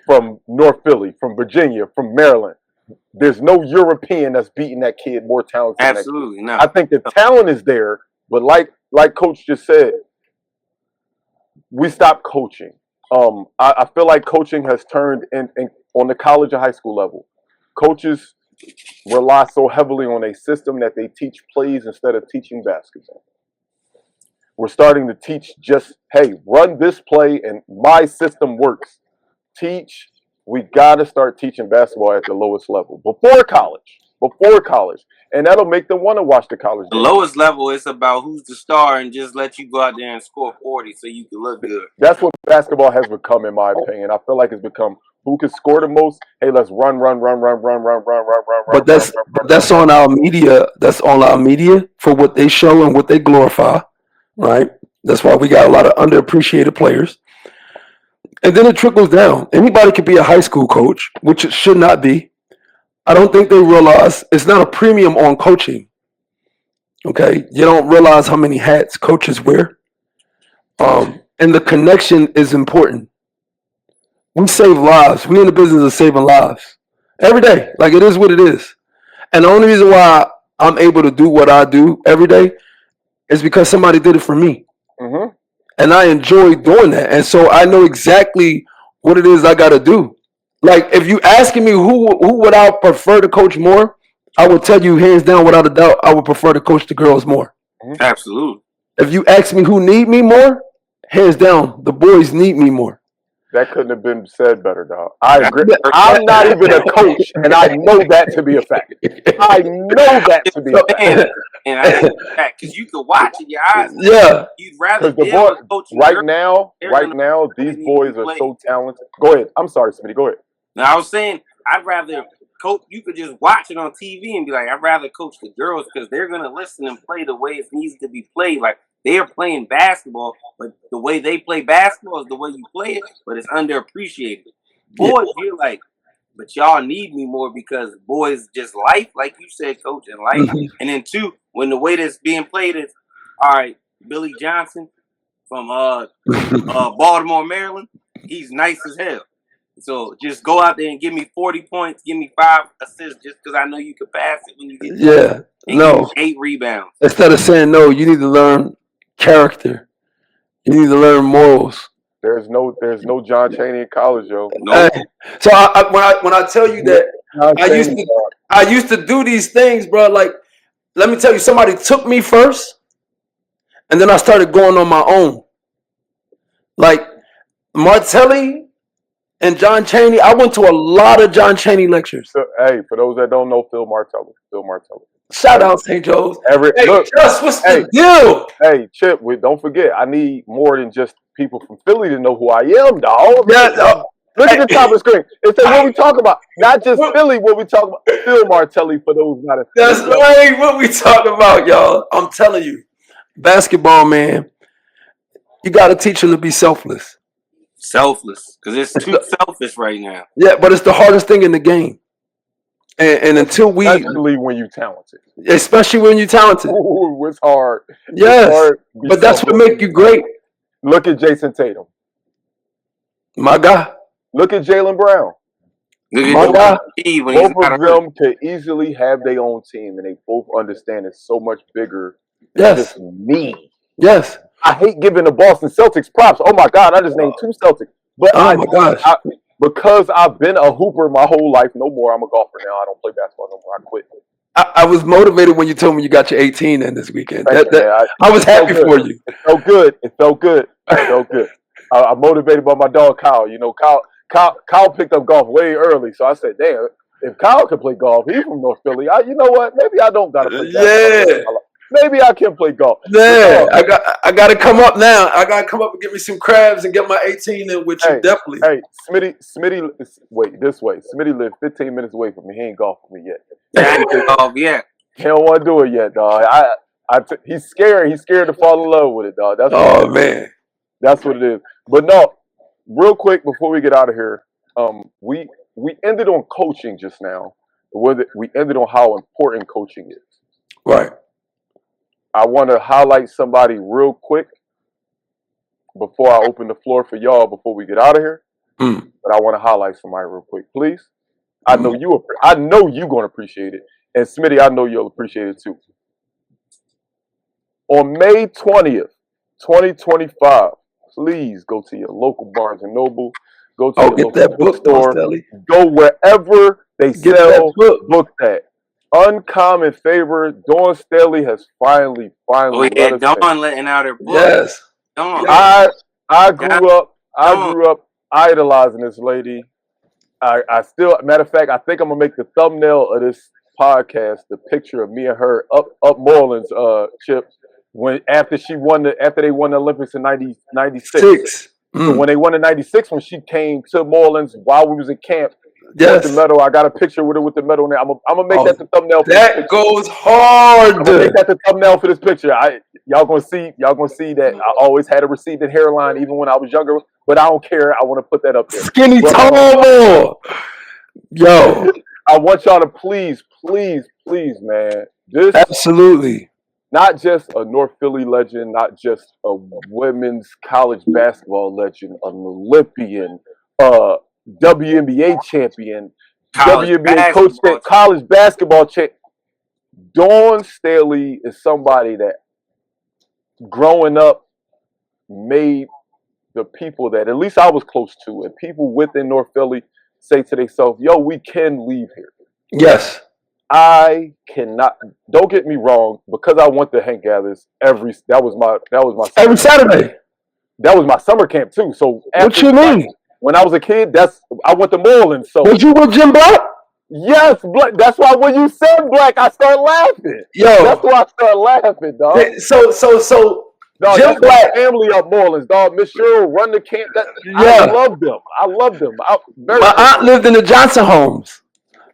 from North Philly, from Virginia, from Maryland. There's no European that's beating that kid more talented. Absolutely not. I think the talent is there, but like Coach just said, we stopped coaching. I feel like coaching has turned in on the college and high school level. Coaches rely so heavily on a system that they teach plays instead of teaching basketball. We're starting to teach just, hey, run this play and my system works. Teach. We got to start teaching basketball at the lowest level before college. And that'll make them want to watch the college The game. lowest level is about who's the star and just let you go out there and score 40 so you can look good. That's what basketball has become, in my opinion. I feel like it's become who can score the most. Hey, let's run. But that's on our media. That's on our media for what they show and what they glorify, right? That's why we got a lot of underappreciated players. And then it trickles down. Anybody could be a high school coach, which it should not be. I don't think they realize it's not a premium on coaching. Okay, you don't realize how many hats coaches wear, and the connection is important. We save lives. We in the business of saving lives every day. Like, it is what it is. And the only reason why I'm able to do what I do every day is because somebody did it for me, and I enjoy doing that. And so I know exactly what it is I got to do. Like, if you asking me who would I prefer to coach more, I would tell you hands down, without a doubt, I would prefer to coach the girls more. Absolutely. If you ask me who need me more, hands down, the boys need me more. That couldn't have been said better, dog. I agree. I'm not even a coach, and I know that to be a fact. I know that to be a fact. And I know that because you can watch it, your eyes. Yeah. You'd rather Because deal with coaching right now, these boys are so talented. Go ahead. I'm sorry, Smitty. Go ahead. Now, I was saying, I'd rather coach. You could just watch it on TV and be like, I'd rather coach the girls because they're gonna listen and play the way it needs to be played. Like, they are playing basketball, but the way they play basketball is the way you play it, but it's underappreciated. Boys, you're like, but y'all need me more because boys just life, like you said, coach, and life. And then two, when the way that's being played is, all right, Billy Johnson from Baltimore, Maryland, he's nice as hell. So just go out there and give me 40 points, give me 5 assists, just because I know you can pass it when you get Yeah. No. 8 rebounds. Instead of saying no, you need to learn character. You need to learn morals. There's no John Chaney in college, yo. No. So when I tell you that I used to do these things, bro. Like, let me tell you, somebody took me first, and then I started going on my own. Like Martelli and John Chaney, I went to a lot of John Chaney lectures. So, hey, for those that don't know, Phil Martelli. Shout out St. Joe's. Hey, look, Just, what's the deal? Hey, Chip, don't forget, I need more than just people from Philly to know who I am, dog. Yeah, look at the top of the screen. It says what we talking about. Not just Philly, what we talking about. Phil Martelli, for those not in Philly. That's right, what we talking about, y'all. I'm telling you, basketball, man, you got to teach them to be selfless. Selfless, because it's too selfish right now. Yeah, but it's the hardest thing in the game. And until we, especially when you're talented. Ooh, it's hard. Yes, it's hard. But that's what makes you great. Look at Jason Tatum. My guy. Look at Jaylen Brown. My guy. Both of them could easily have their own team, and they both understand it's so much bigger than just me. Yes. I hate giving the Boston Celtics props. Oh my God, I just named 2 Celtics. But my gosh. Because I've been a hooper my whole life, no more. I'm a golfer now. I don't play basketball no more. I quit. I was motivated when you told me you got your 18 in this weekend. I was happy for you. It felt good. I'm motivated by my dog Kyle. You know, Kyle picked up golf way early, so I said, damn, if Kyle can play golf, he's from North Philly. You know what? Maybe I don't gotta play golf. Maybe I can play golf. Yeah, I got to come up now. I got to come up and get me some crabs and get my 18 in, which you definitely. Hey, Smitty, wait, this way. Smitty lives 15 minutes away from me. He ain't golfed with me yet. Yeah. He don't want to do it yet, dog. He's scared. He's scared to fall in love with it, dog. Man. That's what it is. But no, real quick before we get out of here, we ended on coaching just now. We ended on how important coaching is. Right. I want to highlight somebody real quick before I open the floor for y'all before we get out of here. But I want to highlight somebody real quick, please. I know you're going to appreciate it. And Smitty, I know you'll appreciate it too. On May 20th, 2025, please go to your local Barnes & Noble. Go to your local bookstore. Go wherever they sell books at. uncommon favor. Dawn Staley has finally Oh let yeah, us in. Dawn letting out her book. Yes. Dawn. I grew up Dawn. idolizing this lady. I still, matter of fact, I think I'm gonna make the thumbnail of this podcast the picture of me and her up Moreland's Chip after they won the Olympics in 96. Six. So when they won in 96, when she came to Moreland's while we was in camp with Yes. the medal, I got a picture with her with the medal now. I'm gonna make that the thumbnail for That this picture. goes hard. I'm gonna make that the thumbnail for this picture. Y'all gonna see that I always had a receded hairline even when I was younger, but I don't care. I want to put that up there. Skinny tall. Yo. I want y'all to please, man. This Absolutely. not just a North Philly legend, not just a women's college basketball legend, an Olympian, WNBA champion, WNBA coach, college basketball champ. Dawn Staley is somebody that growing up made the people that at least I was close to and people within North Philly say to themselves, yo, we can leave here. Yes. I cannot, don't get me wrong, because I went to Hank Gathers that was my every Saturday. That was my summer camp too. So what you mean? When I was a kid, I went to Moreland. So was you with Jim Black? Yes, Black. That's why when you said Black, I started laughing. Yo, that's why I started laughing, dog. So dog, Jim Black family up Moreland, dog. Miss Cheryl run the camp. I love them. My aunt lived in the Johnson homes,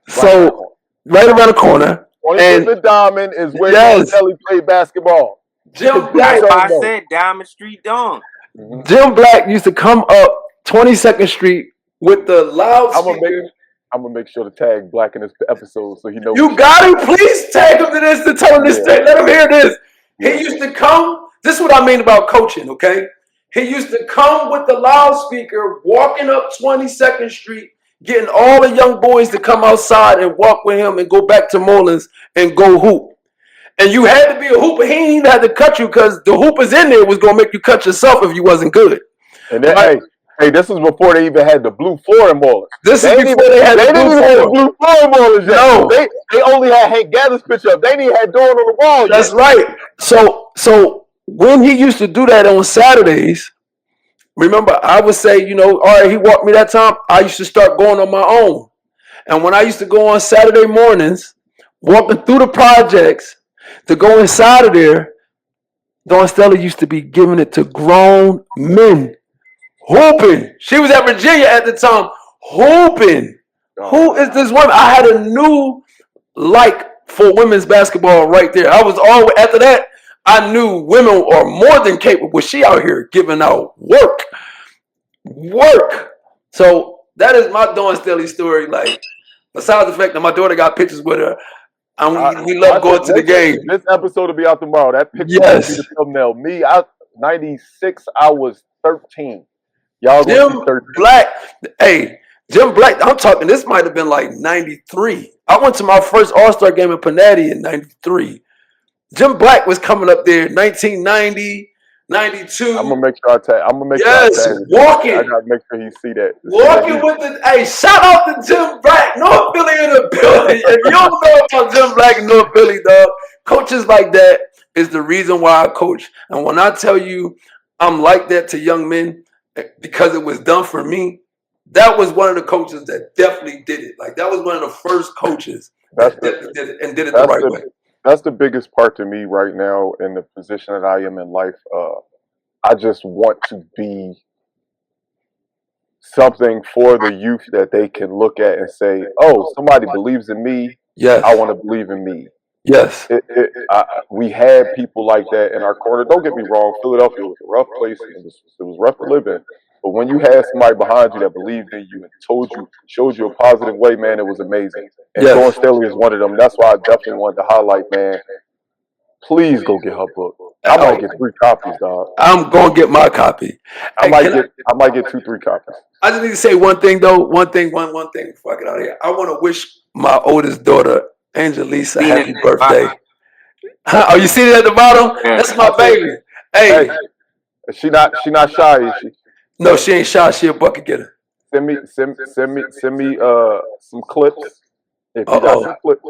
so right around the corner. And the Diamond is where Kelly played basketball. Jim Black. I said Diamond Street Dawn. Jim Black used to come up 22nd Street with the loudspeaker. I'm gonna make sure to tag Black in this episode so he knows. You got him. Please tag him to this to tell him this straight. Let him hear this. He used to come. This is what I mean about coaching, okay? He used to come with the loudspeaker, walking up 22nd Street, getting all the young boys to come outside and walk with him and go back to Mullins and go hoop. And you had to be a hooper. He ain't even had to cut you because the hoopers in there was going to make you cut yourself if you wasn't good. And then, hey, this was before they even had the blue floor in Mullins. This is before they had the blue floor in Mullins yet. No. They only had Hank Gather's picture up. They didn't even have Dawn on the wall yet. That's right. So when he used to do that on Saturdays, remember, I would say, all right, he walked me that time. I used to start going on my own. And when I used to go on Saturday mornings, walking through the projects to go inside of there, Dawn Staley used to be giving it to grown men. Hooping. She was at Virginia at the time. Hooping. Who is this woman? I had a new like for women's basketball right there. I was always, after that, I knew women are more than capable. She out here giving out work. So that is my Dawn Staley story. Like, besides the fact that my daughter got pictures with her, and we love going to the game. This episode will be out tomorrow. That picture will be the thumbnail. Me, 96, I was 13. Y'all Jim Black. Hey, Jim Black, I'm talking, this might have been like 93. I went to my first All-Star game in Panatti in 93. Jim Black was coming up there 1990, 92. I'm going to make sure I tag. Walking. I got to make sure he see that. Walking with the, hey, shout out to Jim Black. North Philly in the building. If you don't know about Jim Black in North Philly, dog, coaches like that is the reason why I coach. And when I tell you I'm like that to young men, because it was done for me, that was one of the coaches that definitely did it. Like, that was one of the first coaches that definitely did it and did it the right way. That's the biggest part to me right now in the position that I am in life. I just want to be something for the youth that they can look at and say, oh, somebody believes in me. Yes. I want to believe in me. Yes. We had people like that in our corner. Don't get me wrong. Philadelphia was a rough place. It was rough to live in. But when you had somebody behind you that believed in you and showed you a positive way, man, it was amazing. And Dawn Staley is one of them. That's why I definitely wanted to highlight, man. Please go get her book. I might get 3 copies, dog. I'm gonna get my copy. I might get 2-3 copies. I just need to say one thing though. One thing before I get out of here. I want to wish my oldest daughter, Angelisa, happy birthday. Oh, you see it at the bottom? That's my baby. Hey. She not shy, is she? No, she ain't shy. She a bucket getter. Send me some clips. If you got some clips.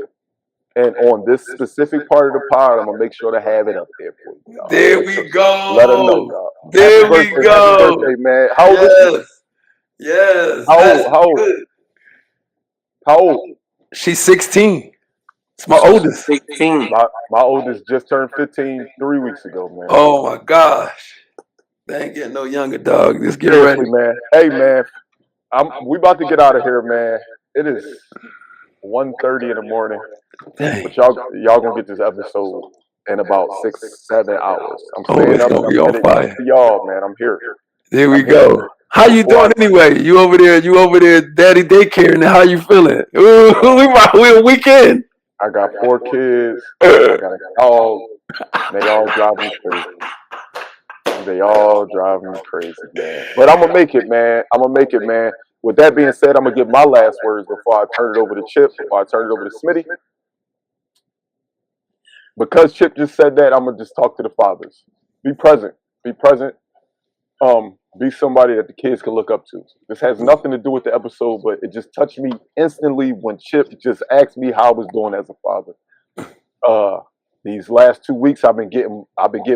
And on this specific part of the pod, I'm gonna make sure to have it up there for you, dog. There we go. Let her know, dog. There Happy we birthday, go. happy birthday, man. How old is she? Yes. How That's old? How old? good. How old? She's 16. It's my oldest. 16. My oldest just turned 15 3 weeks ago, man. Oh my gosh. They ain't getting no younger, dog. Just get Seriously, ready. man. Hey, man. We about to get out of here, man. It is 1:30 in the morning, Dang. but y'all gonna get this episode in about 6-7 hours. I'm Oh, staying it's up and gonna I'm be on getting fire. to y'all, man. I'm here. There we I'm here. go. How you Before doing anyway? You over there, daddy daycare, and how you feeling? Ooh, we a weekend. I got 4 kids. I got a dog. They all drive me crazy. They all drive me crazy, man. But I'm gonna make it, man. I'm gonna make it, man. With that being said, I'm gonna give my last words before I turn it over to Chip, before I turn it over to Smitty. Because Chip just said that, I'm gonna just talk to the fathers. Be present. Be present. Be somebody that the kids can look up to. This has nothing to do with the episode, but it just touched me instantly when Chip just asked me how I was doing as a father. These last 2 weeks, I've been getting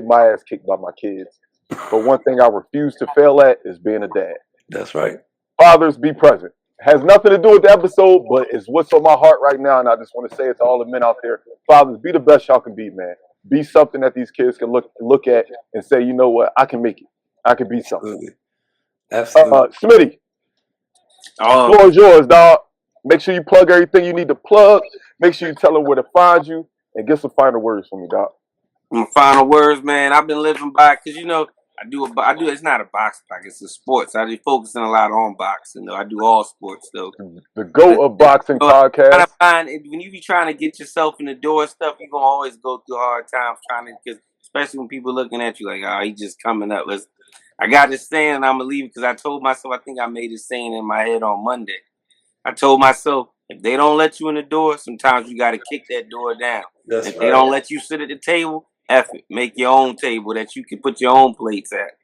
my ass kicked by my kids. But one thing I refuse to fail at is being a dad. That's right. Fathers, be present. Has nothing to do with the episode, but it's what's on my heart right now, and I just want to say it to all the men out there. Fathers, be the best y'all can be, man. Be something that these kids can look at and say, you know what, I can make it. I can be something. Absolutely. Smitty, floor is yours, dog. Make sure you plug everything you need to plug. Make sure you tell them where to find you, and get some final words from me, dog. My final words, man. I've been living by, because, you know, I do, it's not a box pack, it's a sports. I be focusing a lot on boxing, though. I do all sports, though. The GOAT of Boxing podcast. When you be trying to get yourself in the door and stuff, you're going to always go through hard times because especially when people looking at you like, oh, he just coming up. I got this saying, and I'm going to leave it because I told myself, I think I made this saying in my head on Monday. I told myself, if they don't let you in the door, sometimes you got to kick that door down. If they don't let you sit at the table, F it. Make your own table that you can put your own plates at.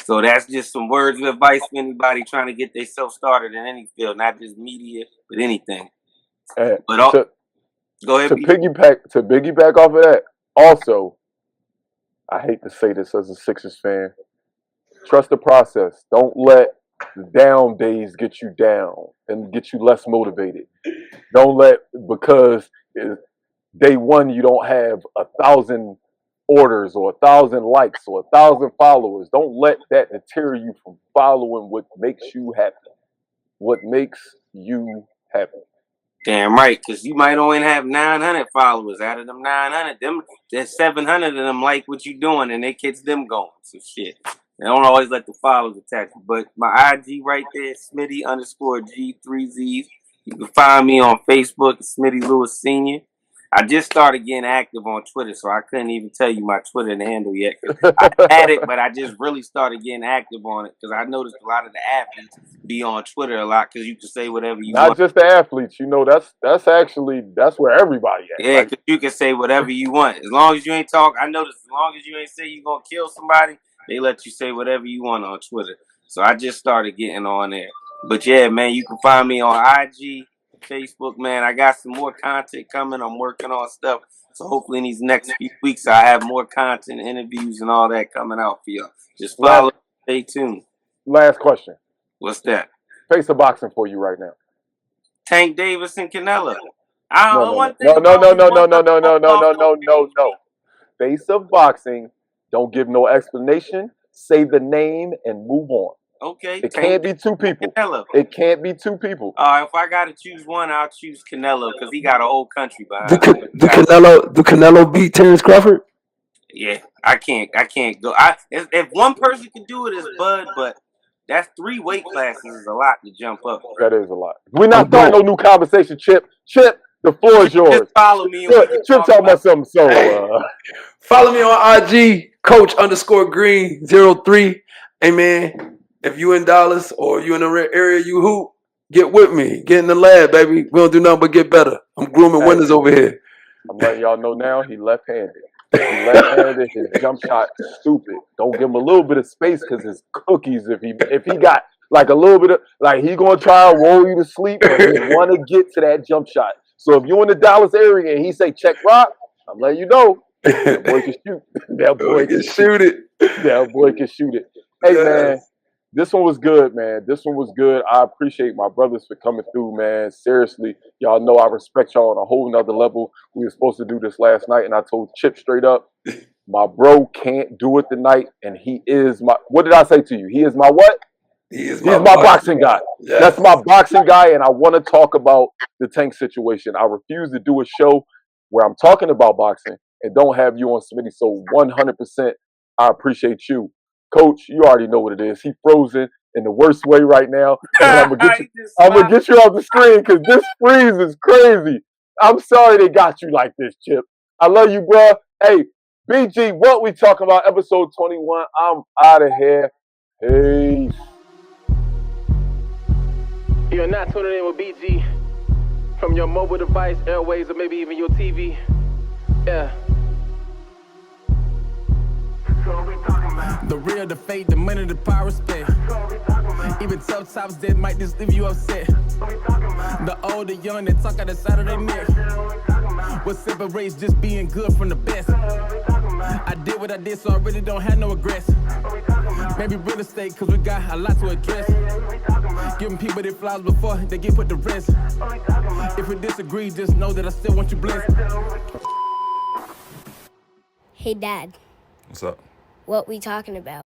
So that's just some words of advice for anybody trying to get themselves started in any field, not just media, but anything. And But go ahead. To piggyback off of that, also, I hate to say this as a Sixers fan, trust the process. Don't let the down days get you down and get you less motivated. Don't let, because day one you don't have 1,000 orders or 1,000 likes or 1,000 followers. Don't let that deter you from following what makes you happy. What makes you happy. Damn right, because you might only have 900 followers. Out of them 900, there's 700 of them like what you doing, and it gets them going. So shit. They don't always let the followers attach you. But my IG right there, Smitty_G3Zs. You can find me on Facebook, Smitty Lewis Sr. I just started getting active on Twitter, so I couldn't even tell you my Twitter handle yet. I had it, but I just really started getting active on it because I noticed a lot of the athletes be on Twitter a lot because you can say whatever you want. Not just the athletes, you know, that's where everybody at. Yeah, because you can say whatever you want. As long as you ain't talk, I noticed as long as you ain't say you're going to kill somebody, they let you say whatever you want on Twitter. So I just started getting on there. But yeah, man, you can find me on IG, Facebook, man. I got some more content coming. I'm working on stuff. So hopefully in these next few weeks, I have more content, interviews, and all that coming out for y'all. Just follow, stay tuned. Last question. What's that? Face of boxing for you right now. Tank Davis and Canelo. No. Face of boxing. Don't give no explanation. Say the name and move on. Okay. It can't be two people. Canelo. It can't be two people. If I gotta choose one, I'll choose Canelo because he got a whole country behind him. Do Canelo beat Terrence Crawford? Yeah, I can't go. If one person can do it, it's Bud, but that's 3 weight classes is a lot to jump up. That is a lot. We're not starting no new conversation, Chip. Chip, the floor is yours. Just follow me. Chip talking about something. So follow me on IG, Coach_Green03. Hey man, if you in Dallas or you in the area you hoop, get with me. Get in the lab, baby. We don't do nothing but get better. I'm grooming winners over here. I'm letting y'all know now he left-handed. His jump shot stupid. Don't give him a little bit of space because his cookies. If he got like a little bit of like he gonna try to roll you to sleep, but he want to get to that jump shot. So if you're in the Dallas area and he say check rock, I'm letting you know that boy can shoot. That boy can shoot it. That boy can shoot it. Hey man, this one was good, man. This one was good. I appreciate my brothers for coming through, man. Seriously, y'all know I respect y'all on a whole nother level. We were supposed to do this last night, and I told Chip straight up, my bro can't do it tonight, and he is my. What did I say to you? He is my what? He is my boxing guy. Yes. That's my boxing guy, and I want to talk about the Tank situation. I refuse to do a show where I'm talking about boxing and don't have you on SMITTY. So 100%, I appreciate you. Coach, you already know what it is. He frozen in the worst way right now. And I'm gonna get you off the screen because this freeze is crazy. I'm sorry they got you like this, Chip. I love you, bro. Hey, BG, what we talking about? Episode 21. I'm out of here. Peace. You're not tuning in with BG from your mobile device, airways, or maybe even your TV. Yeah. The real, the fake, the money, the power, respect. Even tough tops that might just leave you upset. The old, the young, that talk out the side of their neck. What separates just being good from the best? I did what I did, so I really don't have no regrets. Maybe real estate, cause we got a lot to address. Giving people their flowers before they get put to rest. If we disagree, just know that I still want you blessed. Hey, Dad. What's up? What we talking about?